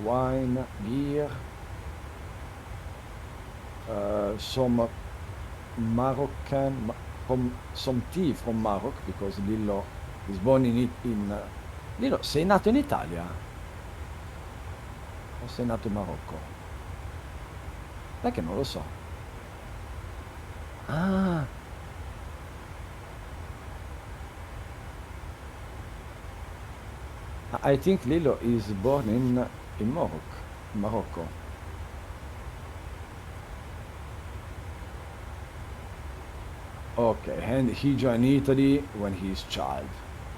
wine, beer, some Moroccan, some tea from Morocco, because Lillo is born in Lillo, sei nato in Italia? O sei nato in Marocco? È che non lo so. Ah! I think Lillo is born in Morocco. Okay, and he joined Italy when he is child,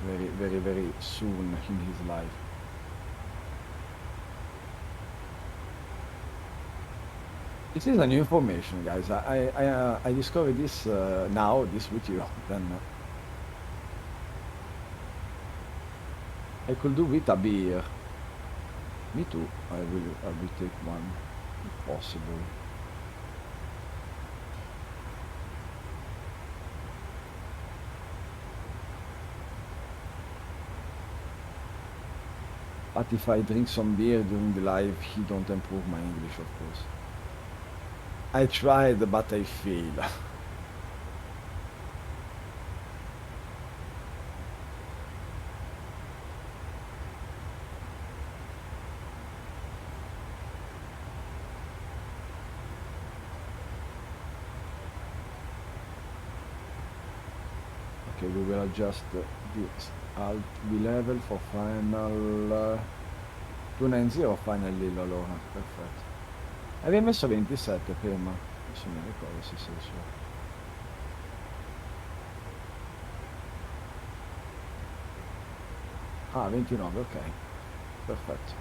very, very, very soon in his life. This is a new information, guys. I discovered this now, this with you. Then I could do with a beer. Me too. I will take one if possible. But if I drink some beer during the live, he don't improve my English, of course. I tried, but I failed. Okay, we will adjust this alt level for final 290 finally, allora, perfetto. Avevi messo 27 prima, adesso mi ricordo se sei su. Ah, 29, ok, perfetto.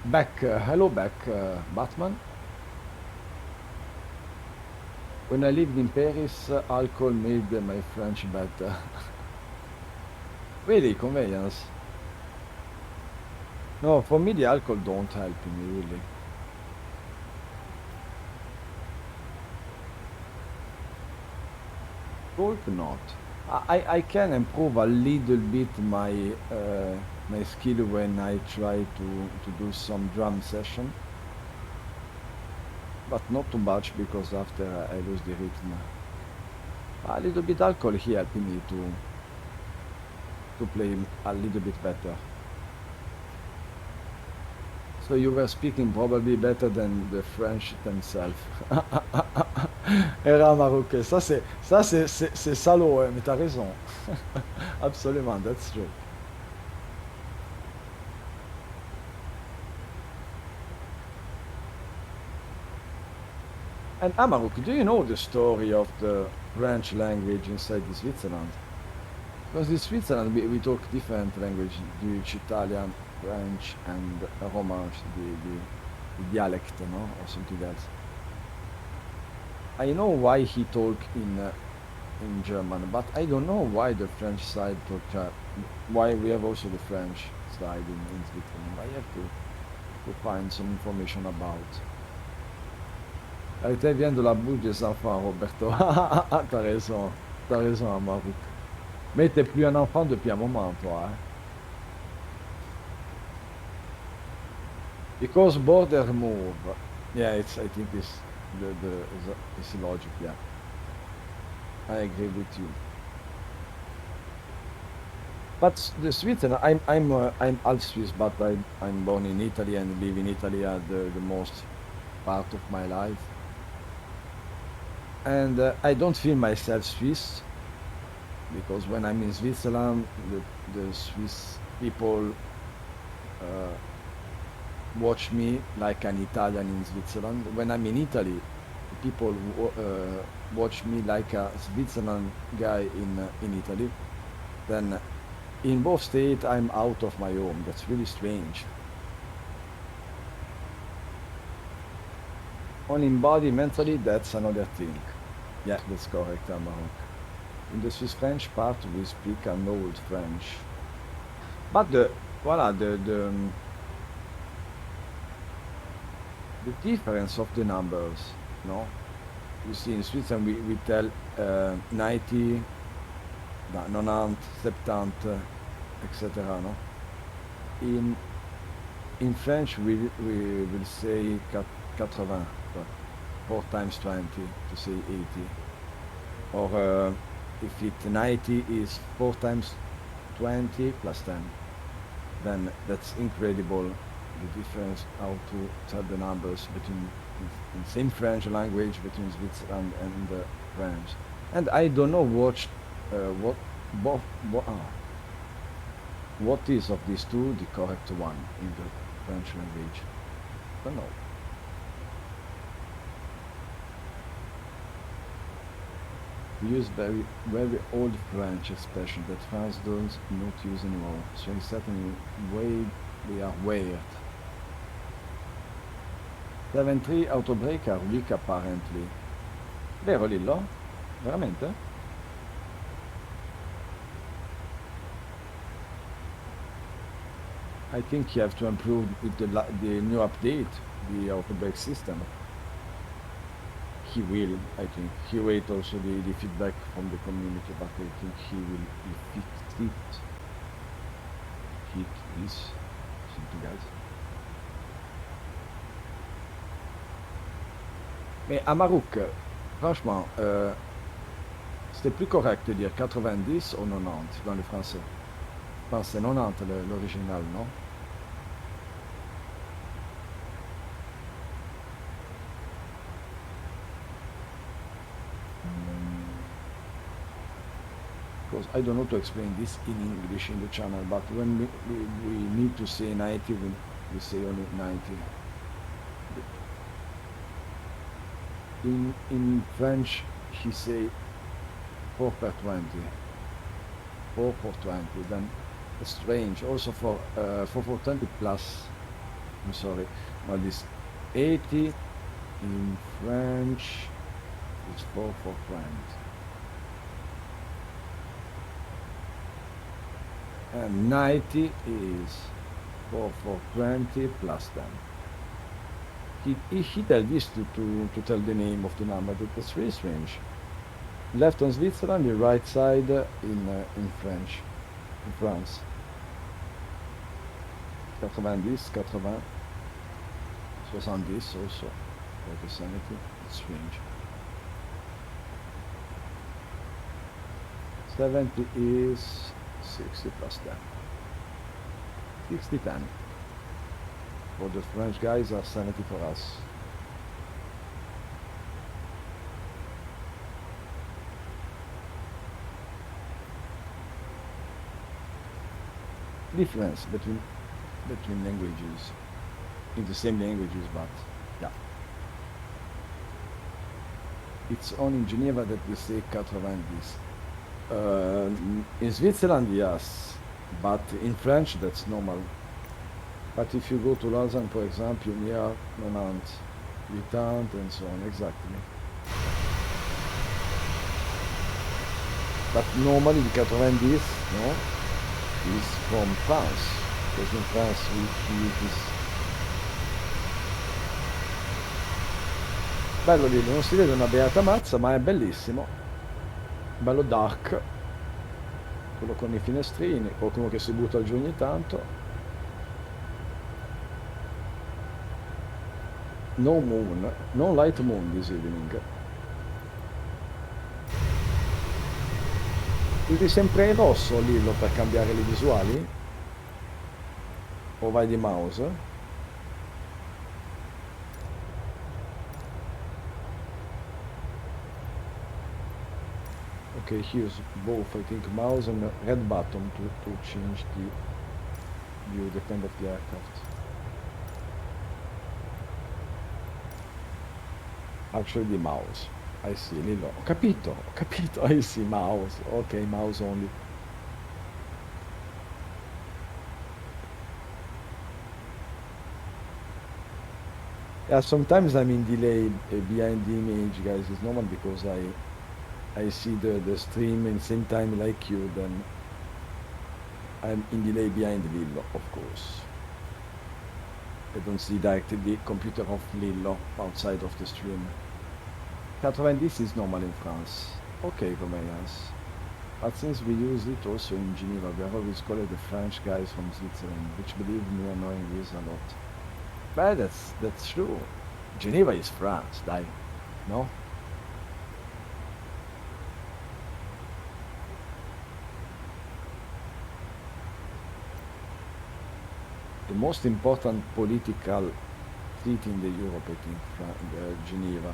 Back, hello back, Batman. When I lived in Paris, alcohol made my French better. Really, convenience. No, for me the alcohol don't help me really. talk not. I can improve a little bit my my skill when I try to do some drum session, but not too much because after I lose the rhythm. A little bit alcohol here helping me to play a little bit better. So you were speaking probably better than the French themselves. Era marocain. C'est salaud, ouais, mais t'as raison. Absolument, that's true. And Amaruk, do you know the story of the French language inside the Switzerland? Because in Switzerland we talk different language, Dutch, Italian, French, and Romansh, the dialect, no, or something else. I know why he talk in German, but I don't know why the French side talk. Why we have also the French side in Switzerland. I have to find some information about. Elle vient de la bouche des enfants, Roberto. T'as raison, Amarouk. Mais t'es plus un enfant depuis un moment, toi. Hein? Because border move. Yeah, I think it's it's logic, yeah. I agree with you. But the Switzerland, I'm half Swiss, but I'm born in Italy and live in Italy the most part of my life. And I don't feel myself Swiss because when I'm in Switzerland, the Swiss people watch me like an Italian in Switzerland. When I'm in Italy, people watch me like a Switzerland guy in Italy. Then in both states, I'm out of my home. That's really strange. On embody mentally, that's another thing. Yeah, that's correct, Amarouk. In the Swiss French part, we speak an old French. But voila, the difference of the numbers, no? You see, in Switzerland, we tell 90, 90, 70, etc. No? In French, we will say 80, 4 times 20 to say 80. Or if it 90 is 4 times 20 plus 10, then that's incredible. The difference how to tell the numbers between in same French language between Switzerland and French. And I don't know what is of these two the correct one in the French language. I don't know. We use very old French expression that France does not use anymore. So in certain way we are weird. 7-3 autobreaker weak apparently. Vero Lillo? Veramente? I think you have to improve with the new update, the autobreak system. He will, I think. He wait also the feedback from the community, but I think he will fix it. Hit is something else. Mais Amarouk, franchement, c'était plus correct de dire 90 ou 90 dans le français. Je pense que c'est 90 l'original, non? Because I don't know to explain this in English in the channel, but when we need to say 90, we say only 90. In French, he say 4 per 20. 4 for 20. Then it's strange. Also for 4 for 20 plus. I'm sorry. Now this 80 in French is 4 for 20. And 90 is 4 for 20 plus 10. He tell this to tell the name of the number. That's really strange. Left on Switzerland, the right side in French, in France. 90, 80, 70 also for the sanity. It's strange. 70 is 60 plus 10. 60, 10. For the French guys are 70 for us. Difference between languages, in the same languages, but yeah. It's only in Geneva that we say 90. In Switzerland, yes, but in French that's normal. But if you go to Lausanne, for example, you hear 90, 80, and so on, exactly. But normally the 90, no, is from France, because in France we use this. Bello lì, non si vede una beata mazza, ma è bellissimo. Bello dark, quello con i finestrini, qualcuno che si butta giù ogni tanto. No moon, no light moon this evening. Usi sempre il rosso Lillo per cambiare le visuali? O vai di mouse? Okay, here's both, I think, mouse and red button to change the view, depend of the aircraft. Actually the mouse. I see, Lillo. Ho capito, I see mouse. Okay, mouse only. Yeah, sometimes I'm in delay behind the image, guys. It's normal because I see the stream in the same time like you, then I'm in delay behind Lillo, of course. I don't see directly the computer of Lillo outside of the stream. 90 is normal in France. Okay, Gomeyans. But since we use it also in Geneva, we have always called it the French guys from Switzerland, which believe me, annoying this a lot. But that's true. Geneva is France, dai, no? The most important political seat in the Europe, I think, Geneva.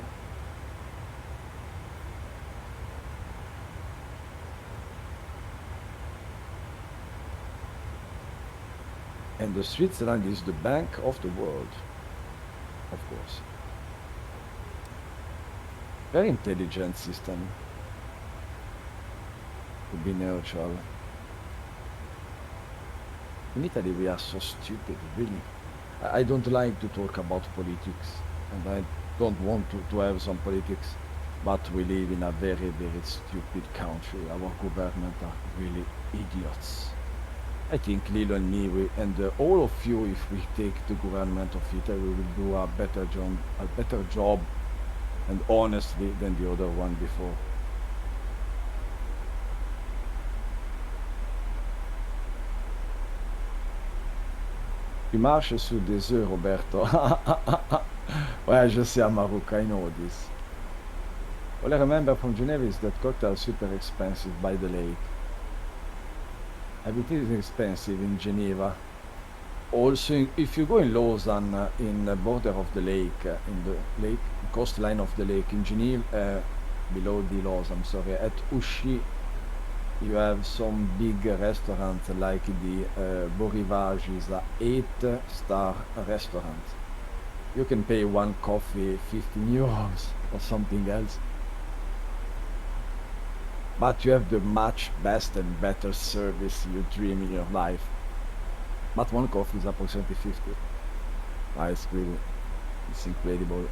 And the Switzerland is the bank of the world, of course. Very intelligent system to be neutral. In Italy we are so stupid, really. I don't like to talk about politics, and I don't want to have some politics, but we live in a very, very stupid country. Our government are really idiots. I think Lillo and me, and all of you, if we take the government of Italy, we will do a better job, and honestly than the other one before. Tu marches sur des œufs, Roberto. Ouais, je sais, à Maroc, I know this. All I remember from Geneva is that cocktail is super expensive by the lake. Everything is expensive in Geneva. Also, if you go in Lausanne, in the border of the lake, in the lake coastline of the lake in Geneva, below the Lausanne, sorry, at Ouchy, you have some big restaurants like the Beau Rivage is a 8-star restaurant. You can pay one coffee 15 euros or something else. But you have the much best and better service you dream in your life. But one coffee is approximately 50. It's really, it's incredible.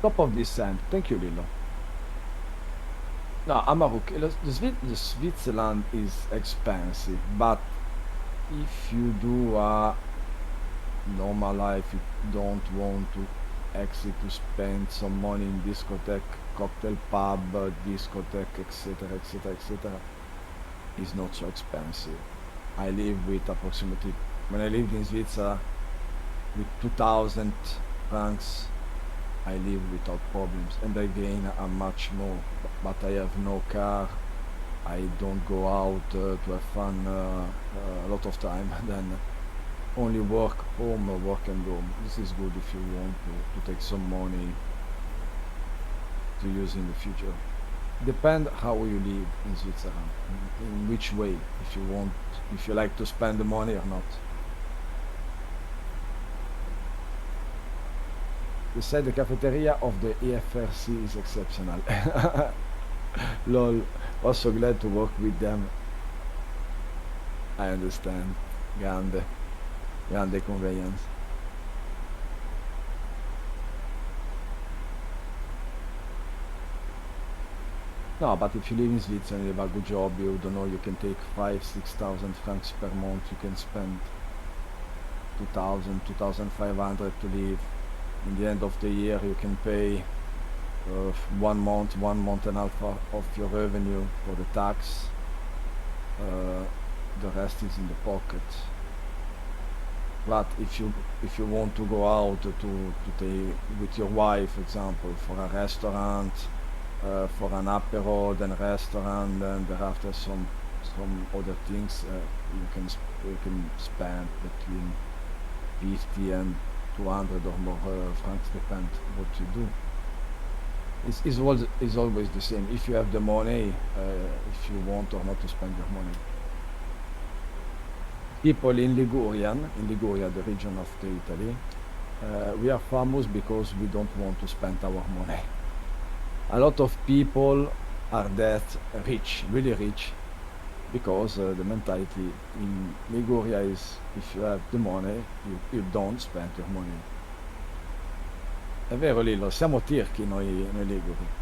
Top of this sand. Thank you, Lillo. No, Amaruk, the Switzerland is expensive, but if you do a normal life, you don't want to exit to spend some money in discotheque, cocktail pub, discotheque, etc., etc., etc., is not so expensive. I live with approximately, when I lived in Switzerland, with 2,000 francs, I live without problems, and again, I'm much more, but I have no car. I don't go out to have fun a lot of time. Then only work home or work and home. This is good if you want to take some money to use in the future. Depend how you live in Switzerland, in which way, if you want, if you like to spend the money or not. They said the cafeteria of the IFRC is exceptional. Lol, also glad to work with them. I understand. Grande. Grande conveyance. No, but if you live in Switzerland, you have a good job, you don't know, you can take 5,000-6,000 francs per month, you can spend 2,000, 2,500 to live. In the end of the year, you can pay 1 month, 1.5 months of your revenue for the tax. The rest is in the pocket. But if you want to go out to take with your wife, for example, for a restaurant, for an apéro, then restaurant, then thereafter some other things, you can spend between 50 and 200 or more francs, depend what you do. It's always the same. If you have the money, if you want or not to spend your money. People in Liguria, the region of the Italy, we are famous because we don't want to spend our money. A lot of people are that rich, really rich, because the mentality in Liguria is if you have the money, you don't spend your money. È vero Lillo, siamo tirchi noi liguri.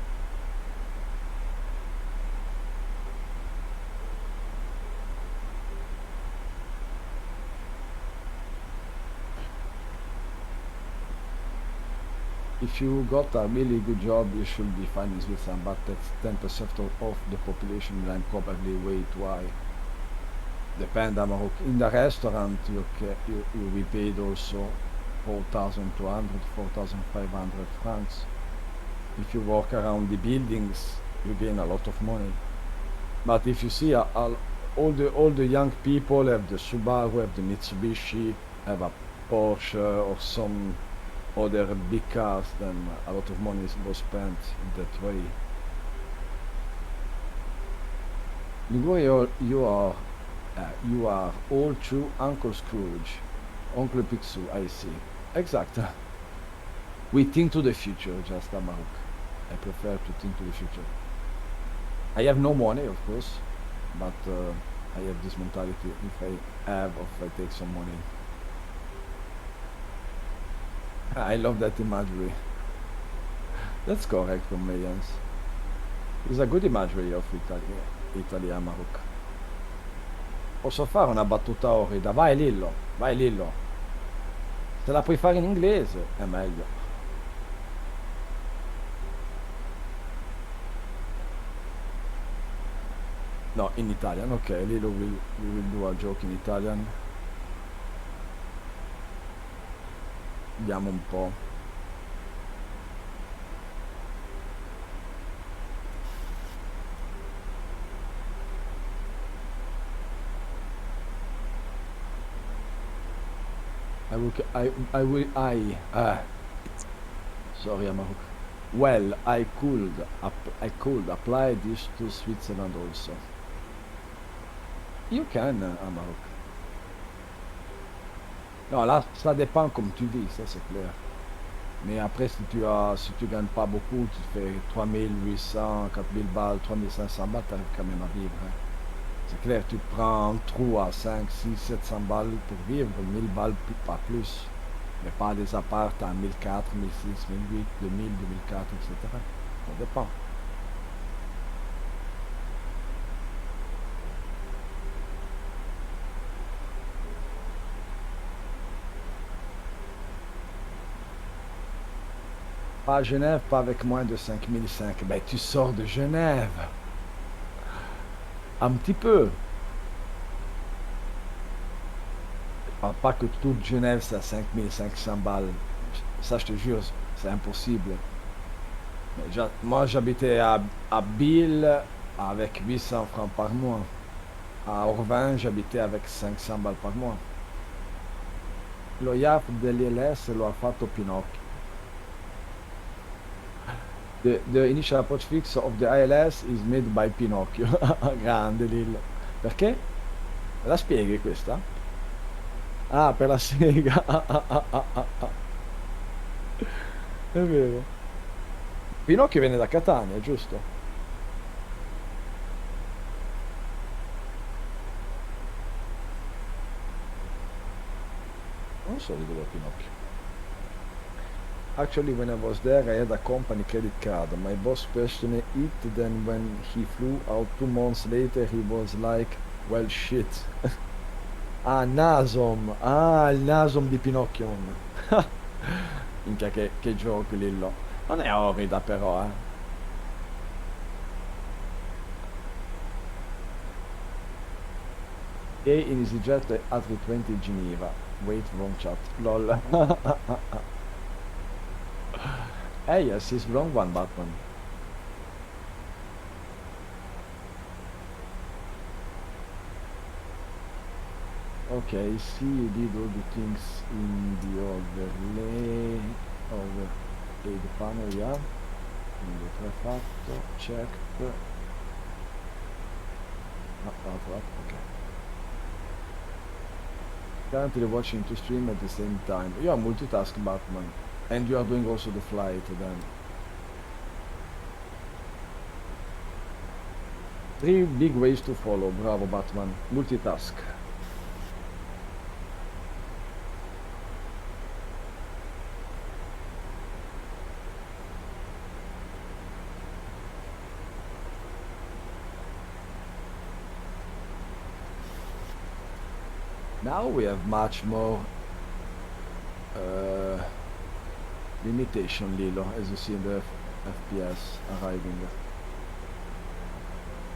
If you got a really good job, you should be fine in Switzerland, but that's 10% of the population, and probably way too high. Depend on in the restaurant, you be paid also 4,200, 4,500 francs. If you walk around the buildings, you gain a lot of money. But if you see all the young people have the Subaru, have the Mitsubishi, have a Porsche or some other big cars, then a lot of money was spent in that way. You are all true Uncle Scrooge, Uncle Picsou, I see. Exact. We think to the future, just Amarouk. I prefer to think to the future. I have no money, of course, but I have this mentality. If I have, or if I take some money. I love that imagery. That's correct, comedians. It's a good imagery of Italy, Amarouk. Posso fare una battuta orrida? Vai Lillo, vai Lillo. Se la puoi fare in inglese è meglio. No, in Italian, ok, Lillo we will do a joke in Italian. Vediamo un po'. Sorry, Amaruk. Well, I could apply this to Switzerland also. You can, Amaruk. Non, là, ça dépend comme tu vis, ça c'est clair. Mais après, si tu gagnes pas beaucoup, tu fais 3 800, 4 000 balles, 3 500 balles, tu arrives quand même à vivre. Hein. C'est clair, tu prends un trou à 5, 6, 700 balles pour vivre, 1000 balles, pas plus. Mais pas des apparts à 1004, 1006, 1008, 2000, 2004, etc. Ça dépend. Pas à Genève, pas avec moins de 5005. Ben, tu sors de Genève. Un petit peu. Je parle pas que toute Genève, c'est à 5500 balles. Ça, je te jure, c'est impossible. Mais moi, j'habitais à Bill avec 800 francs par mois. À Orvin, j'habitais avec 500 balles par mois. Lo IAF dell'ILS lo ha fatto Pinocchio. The initial approach fix of the ILS is made by Pinocchio. Grande Lillo. Perché? Me la spieghi questa? Ah, per la sega. È vero. Pinocchio viene da Catania, giusto? Non so di dove è Pinocchio. Actually, when I was there, I had a company credit card. My boss questioned it. Then, when he flew out 2 months later, he was like, "Well, shit." Ah, Nasom. Ah, il Nasom di Pinocchio. Minchia, che gioco, Lillo. Non è orrida, però, eh. A in EasyJet A320 Geneva. Wait, wrong chat. Lol. Hey, yes, it's wrong one, Batman. Ok, see, you did all the things in the overlay the panel, yeah. Quindi 3 fatto, checked. Ok. Currently watching two stream at the same time. You are multitask, Batman. And you are doing also the flight then. 3 big ways to follow. Bravo, Batman. Multitask. Now we have much more limitation, Lilo, as you see in the FPS arriving.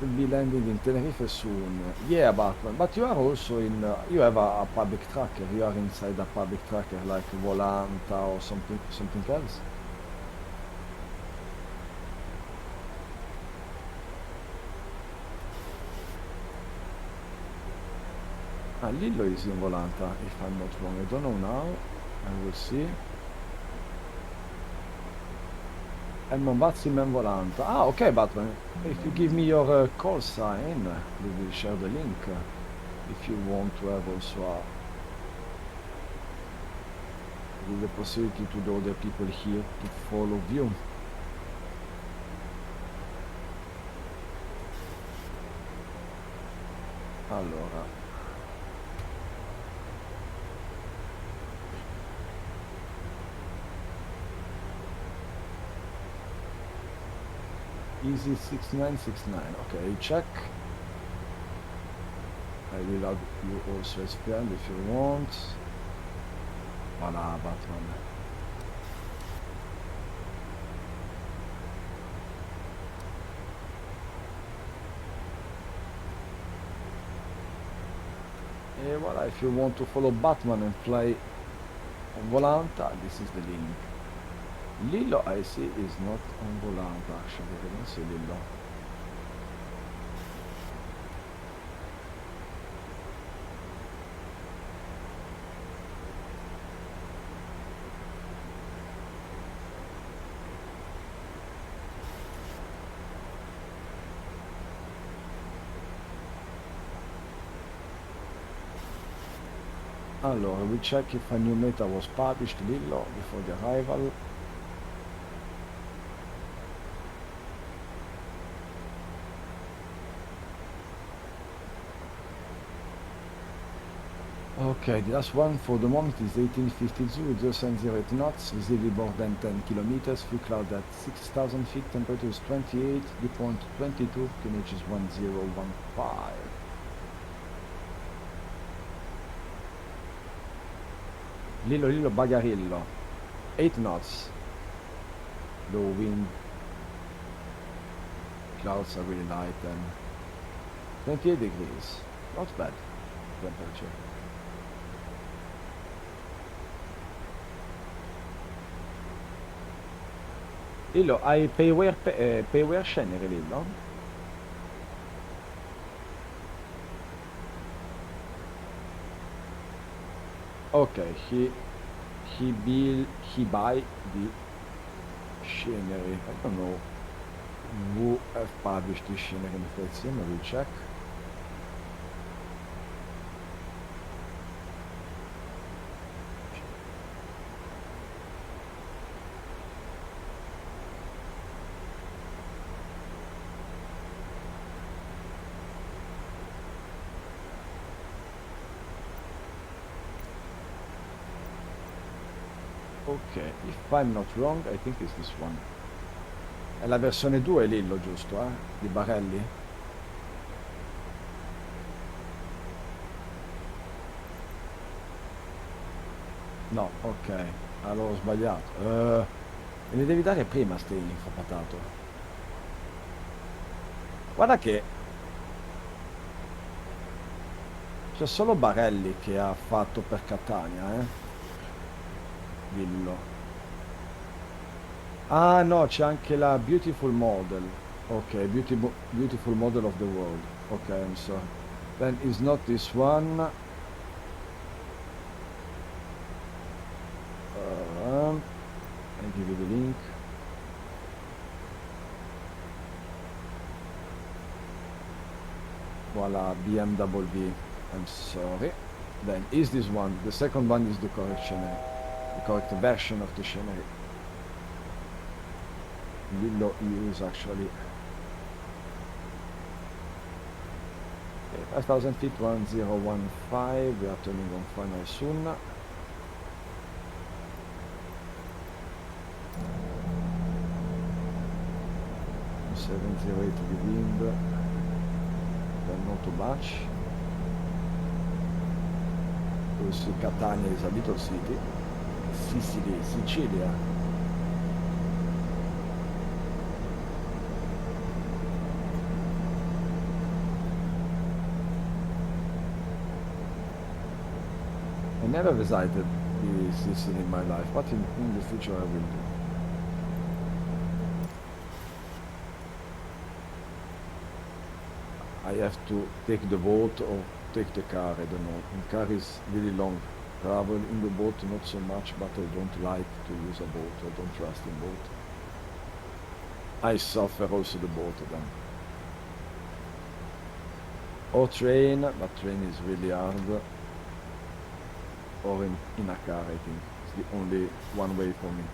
Will be landing in Tenerife soon. Yeah, Batman, but you are also in, you have a public tracker. You are inside a public tracker like Volanta or something else. Ah, Lillo is in Volanta, if I'm not wrong. I don't know now. I will see. And Mombazzi and Volanta. Ah, okay, Batman. If you give me your call sign, we will share the link. If you want to have also the possibility to the other people here to follow you. Allora. Easy 6969. Okay, check. I will add you also as friend if you want. Voilà, Batman. And voilà, if you want to follow Batman and fly on Volanta, this is the link. Lillo, I see, is not on Volanta actually. I don't see Lillo. Allora, we check if a new meta was published, Lillo, before the arrival. Okay, the last one for the moment is 1852, 0.08 knots, visibility more than 10 kilometers, free cloud at 6,000 feet, temperature is 28, dew point 22, QNH is 1015. Lillo, Lillo, Bagarillo, 8 knots. low wind, clouds are really light, and 28 degrees, not bad temperature. Lillo, hai payware scenery, Lillo? Okay, he buy the scenery. I don't know who have published this scenery in Flight. I will check. Ok, if I'm not wrong, I think it's this one. È la versione 2 Lillo, giusto, di Barelli? No, ok, allora ho sbagliato. Me le devi dare prima ste info, patato. Guarda che c'è solo Barelli che ha fatto per Catania, Lillo. Ah no, c'è anche la Beautiful Model. Ok, Beautiful Model of the World. Ok, I'm sorry. Then it's not this one. I give you the link. Voila, BMW. I'm sorry. Then is this one. The second one is the correct scenery. The correct version of the scenery. Lillo use actually 5,000 feet 1015. We are turning on final soon. Seven zero eight the wind, but not too much. Because Catania is a little city. Sicily, Sicilia. I never visited Sicily in my life, but in the future I will do. I have to take the boat or take the car, I don't know. The car is really long. Travel in the boat not so much, but I don't like to use a boat. I don't trust in boat. I suffer also the boat then. Or train, but train is really hard. Or in a car, I think. It's the only one way for me.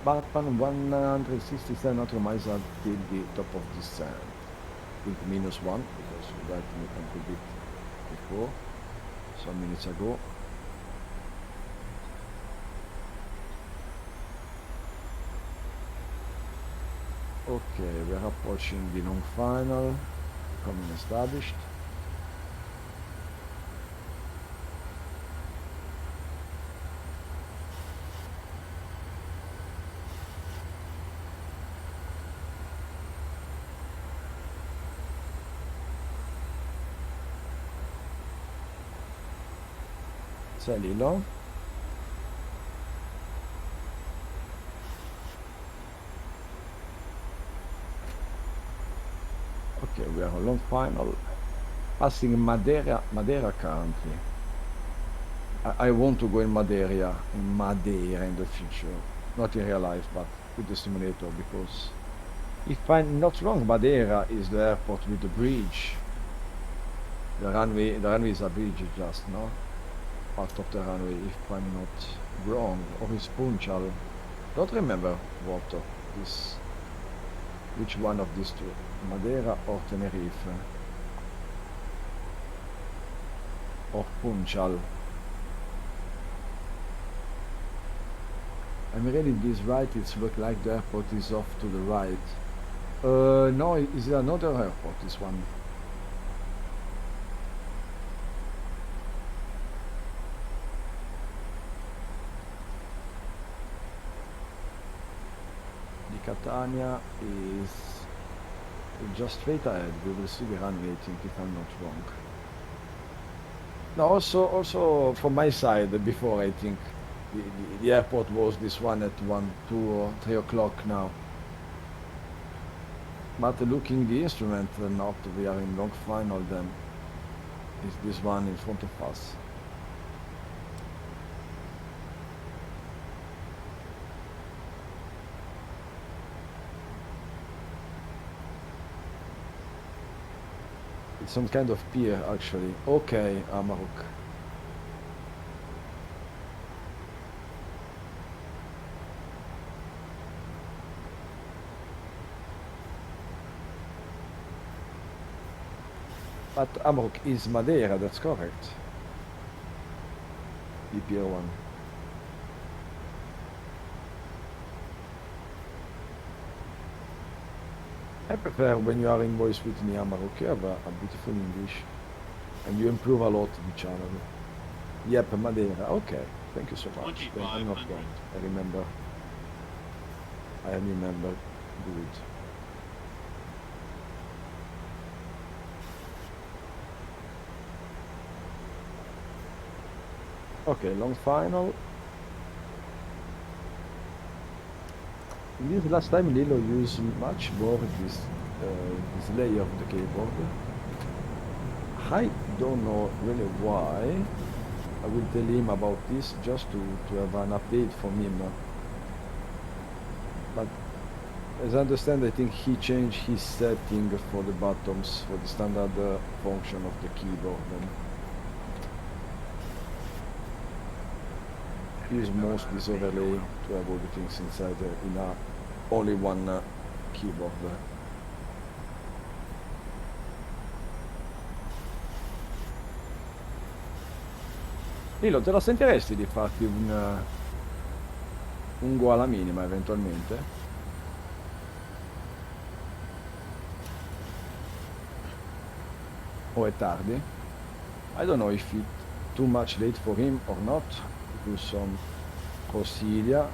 Batman 167 nautical miles until the top of the sand. I think -1 because that you can predict before, some minutes ago. Okay, we are approaching the long final, becoming established. C'è Lillo. Okay, we are on long final, passing Madeira currently. I want to go in Madeira in the future, not in real life, but with the simulator, because if I'm not wrong, Madeira is the airport with the bridge. The runway is a bridge just, no? Part of the runway, if I'm not wrong, or is Funchal. Don't remember what of this, which one of these two, Madeira or Tenerife, or Funchal. I'm reading this right, it looks like the airport is off to the right. No, is another airport, this one. Catania is just straight ahead. We will see the runway, I think, if I'm not wrong. No, also from my side, before I think the airport was this one at 1, 2 or 3 o'clock now. But looking the instrument, not we are in long final, then is this one in front of us. It's some kind of pier actually. Okay, Amarok. But Amarok is Madeira, that's correct. The pier one. I prefer when you are in voice with me, Amarok, you have a beautiful English. And you improve a lot the channel. Yep, Madeira. Okay, thank you so much. I'm not wrong. I remember. Good. Okay, long final. This last time LILLO used much more this layer of the keyboard. I don't know really why. I will tell him about this just to have an update from him. But as I understand, I think he changed his setting for the buttons for the standard function of the keyboard. Use most this overlay to have all the things inside in only one keyboard. Lillo, te la sentiresti di farti un go alla minima eventualmente? O è tardi? I don't know if it's too much late for him or not. Do some Corsilia,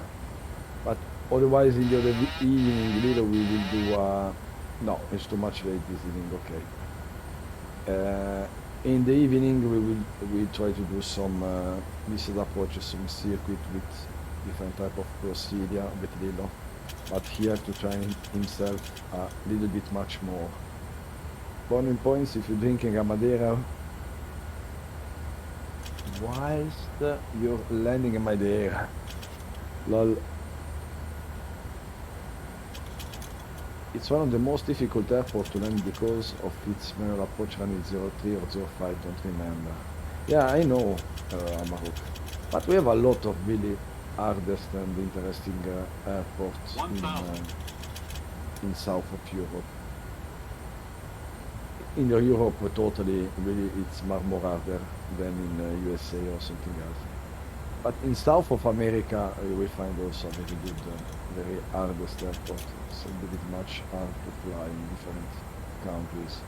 but otherwise in the other evening Lillo we will do no, it's too much late this evening. Okay, in the evening we try to do some missed approaches, some circuit with different type of Corsilia with Lillo, but he has to train himself a little bit much more. Bonus points if you're drinking a Madeira whilst you're landing in Madeira. Lol. It's one of the most difficult airports to land because of its manual approach running 03 or 05, don't remember. Yeah, I know, Amarok. But we have a lot of really hardest and interesting airports in south of Europe. In Europe, totally, really, it's much more harder than in USA or something else. But in South of America, we find also very good, very hardest airport. It's a bit much hard to fly in different countries.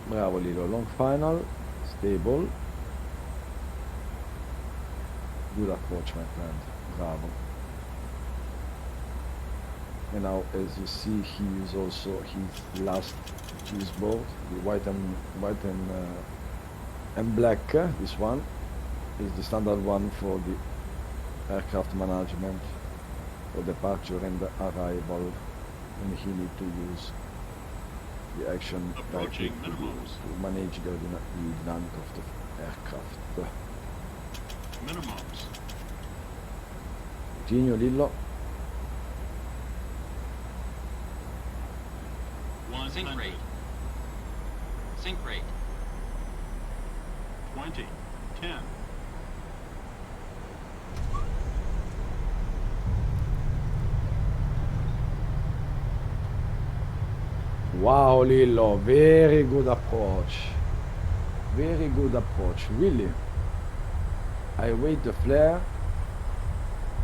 Bravo Lillo, long final, stable. Good approach, my friend, bravo. And now, as you see, he is also his last cheese board, the white and black. This one is the standard one for the aircraft management, for departure and arrival, and he need to use the action to manage the dynamic of the aircraft. Minimums. Continue, Lillo. Sink rate. Sink rate. 20. 10. Wow, Lillo, very good approach. Very good approach, really. I wait the flare,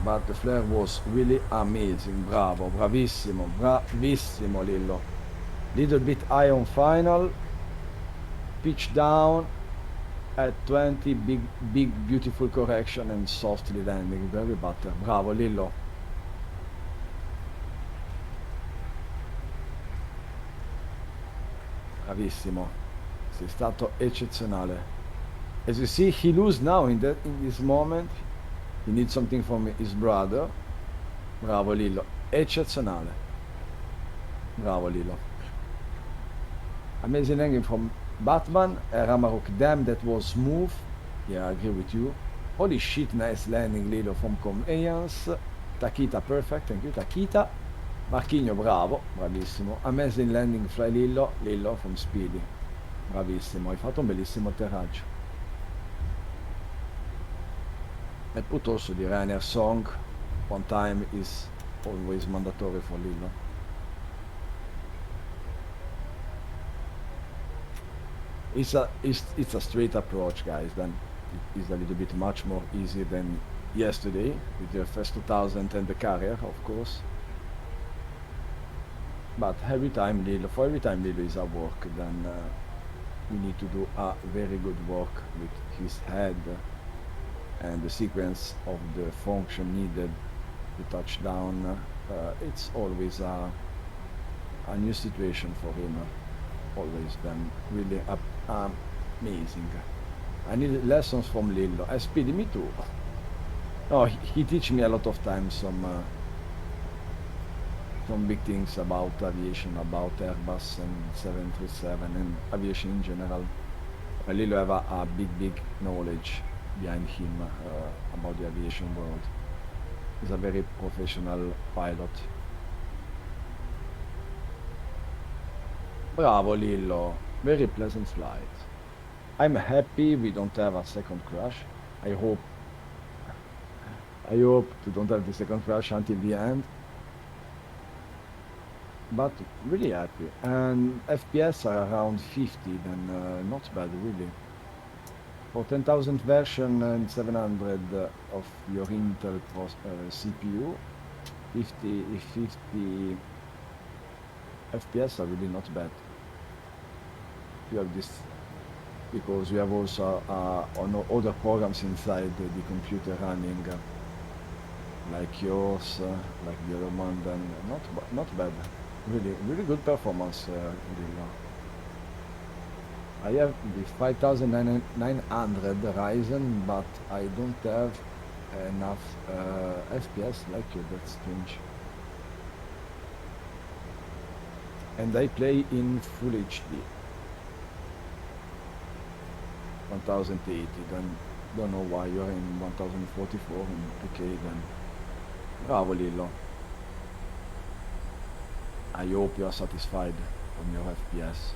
but the flare was really amazing. Bravo, bravissimo, bravissimo, Lillo. Little bit high on final, pitch down at 20, big beautiful correction and softly landing, very butter. Bravo Lillo. bravissimo, sei stato eccezionale. As you see, he lose now in this moment. He needs something from his brother. Bravo Lillo, eccezionale. Bravo Lillo. Amazing landing from Batman. Ramarok, damn, that was smooth. Yeah, I agree with you. Holy shit, nice landing Lillo from Conveyance. Takita, perfect, thank you Takita. Marchigno, bravo, bravissimo. Amazing landing flyLILLO, Lillo from Speedy. Bravissimo, hai fatto un bellissimo atterraggio. I put also the Ryanair song. One time is always mandatory for Lillo. It's a straight approach, guys. Then it is a little bit much more easy than yesterday with the first 2000 and the carrier, of course. But every time Lillo is at work, then we need to do a very good work with his head and the sequence of the function needed to touch down. It's always a new situation for him. Always then really amazing. I need lessons from Lillo. Speedy, me too. Oh, he teach me a lot of times some big things about aviation, about Airbus and 737 and aviation in general. Lillo have a big knowledge behind him about the aviation world. He's a very professional pilot. Bravo Lillo, very pleasant flight. I'm happy we don't have a second crash. I hope to don't have the second crash until the end. But really happy. And FPS are around 50, then not bad really. For 10,000 version and 700 of your Intel CPU, 50 FPS are really not bad. You have this because you have also on other programs inside the computer running, like yours, like the other one. Then not bad. Really good performance. I have the 5900 Ryzen, but I don't have enough FPS like you. That's strange. And I play in Full HD. 1080, then don't know why you're in 1044 in 2K then. Bravo Lillo. I hope you are satisfied from your FPS.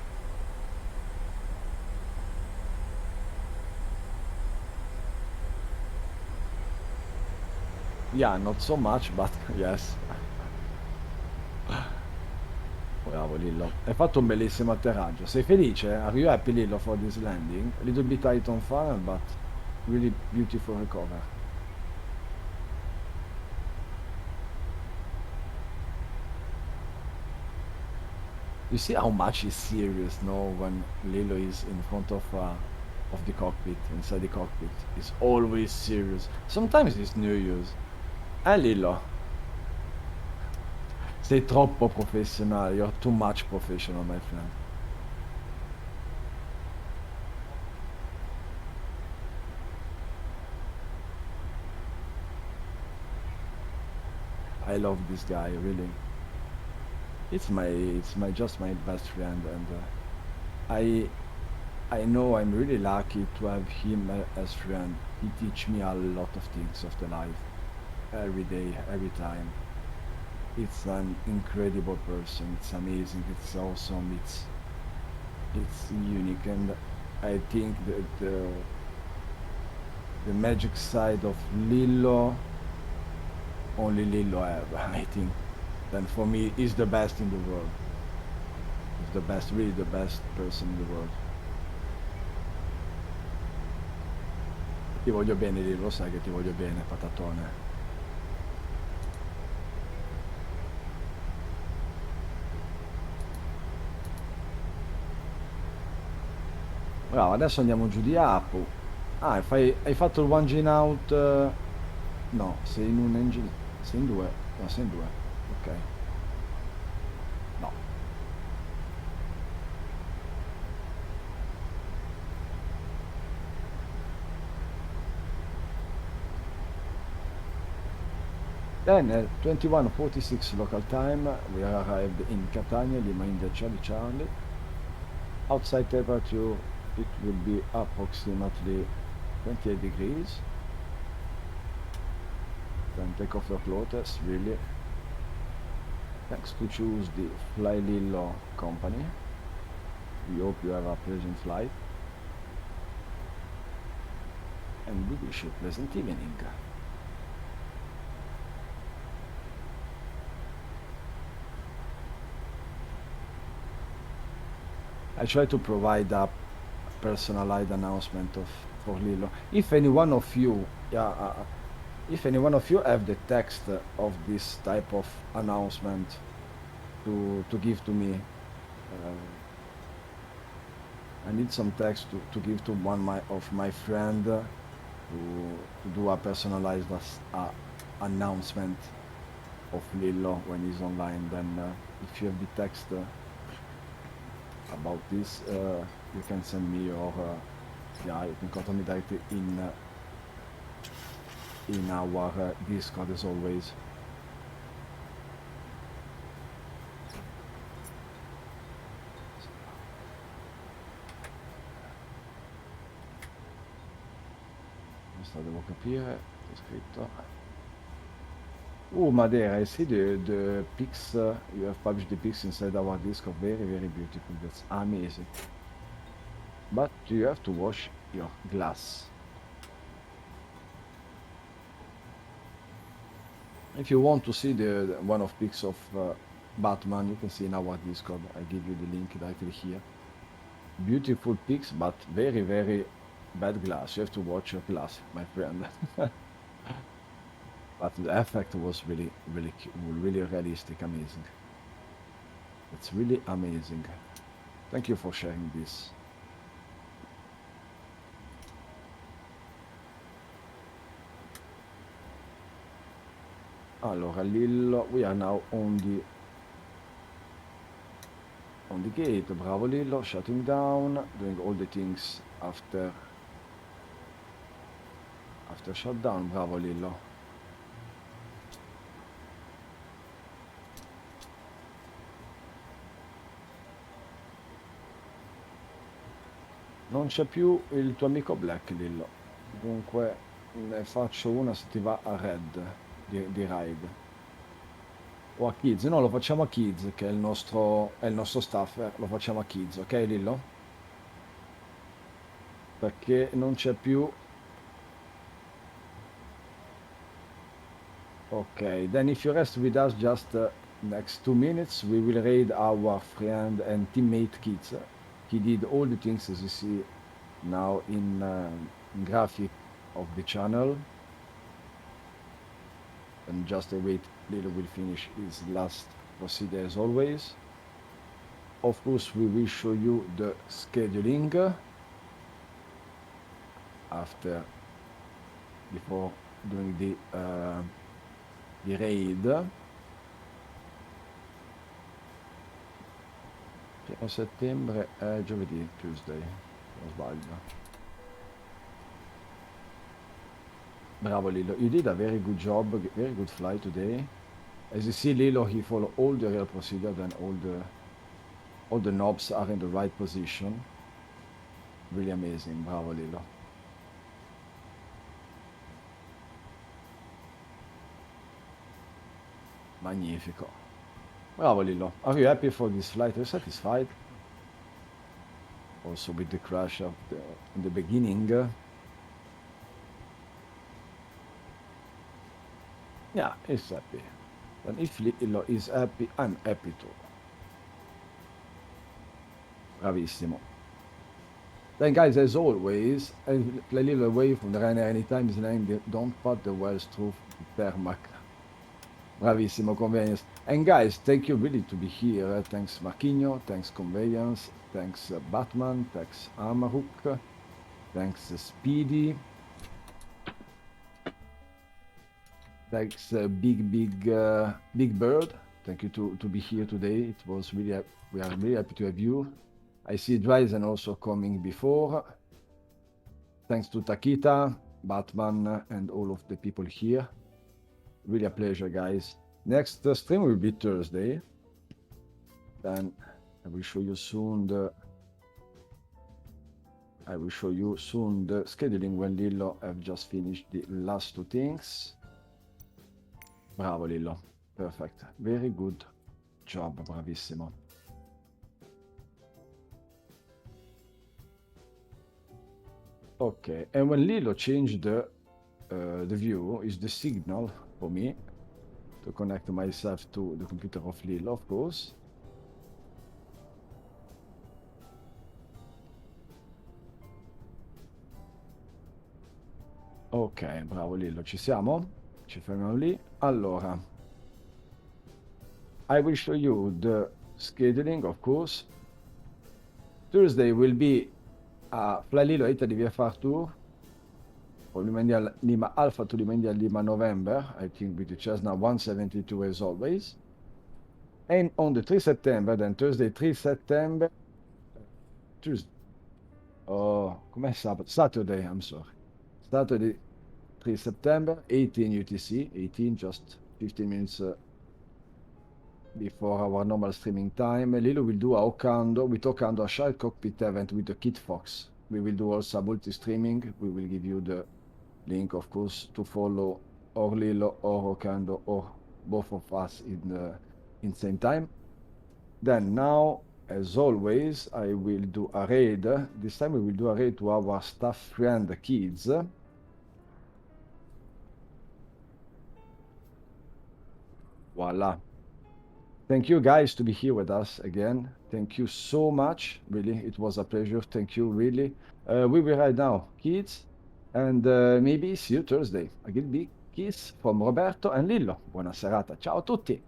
Yeah, not so much, but yes. Bravo Lillo, hai fatto un bellissimo atterraggio. Sei felice? Are you happy Lillo for this landing? A little bit tight on fire, but really beautiful recover. You see how much he's serious now when Lillo is in front of the cockpit, inside the cockpit. He's always serious. Sometimes it's no use. Lillo. Sei troppo professionale, you're too much professional, my friend. I love this guy, really. It's just my best friend, and I know I'm really lucky to have him as friend. He teach me a lot of things of the life, every day, every time. It's an incredible person. It's amazing. It's awesome. It's unique, and I think that the magic side of Lillo, only Lillo have. I think. Then for me, he's the best in the world. He's the best, really the best person in the world. Ti voglio bene, Lillo, sai che ti voglio bene, patatone. Bravo, adesso andiamo giù di Apu. Ah, hai fatto il one gene out? No, sei in un engine. Sei in due. No, sei in due. Ok. No. Then at 21:46 local time, we arrived in Catania, Lima India Charlie. Outside temperature, it will be approximately 28 degrees. Then take off your clothes, really. Thanks to choose the flyLILLO company. We hope you have a pleasant flight. And we wish you a pleasant evening. I try to provide a personalized announcement for LILLO. If any one of you, if any one of you have the text of this type of announcement to give to me, I need some text to give to one of my friend to do a personalized announcement of LILLO when he's online. Then if you have the text about this, you can send me, or yeah, you can contact me directly in our Discord as always. Questo devo capire, c'è scritto. Madeira, I see the pics, you have published the pics inside our Discord, very, very beautiful, that's amazing. But you have to wash your glass. If you want to see the one of pics of Batman, you can see in our Discord. I give you the link directly here. Beautiful pics, but very, very bad glass. You have to watch your glass, my friend. But the effect was really, really, really realistic, amazing. It's really amazing. Thank you for sharing this. Allora, LILLO, we are now on the gate. Bravo LILLO, shutting down, doing all the things after shutdown. Bravo LILLO. Non c'è più il tuo amico Black, LILLO. Dunque ne faccio una se ti va a Red di Raid. O a Kids. No, lo facciamo a Kids, che è il nostro staff. Lo facciamo a Kids, ok LILLO? Perché non c'è più. Okay, then if you rest with us just next 2 minutes, we will raid our friend and teammate Kids. He did all the things as you see now in graphic of the channel. And just wait, LILLO will finish his last procedure as always. Of course, we will show you the scheduling before doing the raid. 1 settembre è giovedì, Tuesday, non sbaglio. Bravo LILLO, you did a very good job, very good flight today. As you see, LILLO, he followed all the real procedure, then all the knobs are in the right position. Really amazing, bravo LILLO. Magnifico. Bravo LILLO. Are you happy for this flight? Are you satisfied? Also with the crash in the beginning. Yeah, he's happy. And if LILLO is happy, I'm happy too. Bravissimo. Then guys, as always, LILLO away from the Ryanair anytime is named, don't put the wells through tarmac. Bravissimo, Convenience. And guys, thank you really to be here. Thanks Marquinho, thanks Convenience, thanks Batman, thanks Amaruk, thanks Speedy, thanks Big Bird. Thank you to be here today. It was really, we are really happy to have you. I see Dryzen also coming before. Thanks to Takita, Batman, and all of the people here. Really a pleasure, guys. Next stream will be Thursday. Then I will show you soon the scheduling when Lillo have just finished the last two things. Bravo Lillo. Perfect. Very good job. Bravissimo. Okay, and when Lillo changed the view, is the signal for me to connect myself to the computer of Lillo, of course. Ok, bravo Lillo, ci siamo? Ci fermiamo lì. Allora, I will show you the scheduling, of course. Thursday will be a flyLILLO Italy VFR tour for Lima Alpha to Lima November, I think with the Cessna 172 as always. And on the 3 September, then Thursday 3 September, Tuesday, oh, com'è sabato? Saturday, I'm sorry. Saturday 3 September, 18 UTC, 18, just 15 minutes before our normal streaming time. Lillo will do with Ocando a shared cockpit event with the Kit Fox. We will do also multi-streaming. We will give you the link, of course, to follow or Lillo or Ocando or both of us in same time. Then now, as always, I will do a raid. This time we will do a raid to our staff friend, the kids. Voila. Thank you guys to be here with us again. Thank you so much. Really, it was a pleasure. Thank you, really. We will ride now, kids, and maybe see you Thursday. Again, big kiss from Roberto and Lillo. Buona serata. Ciao a tutti.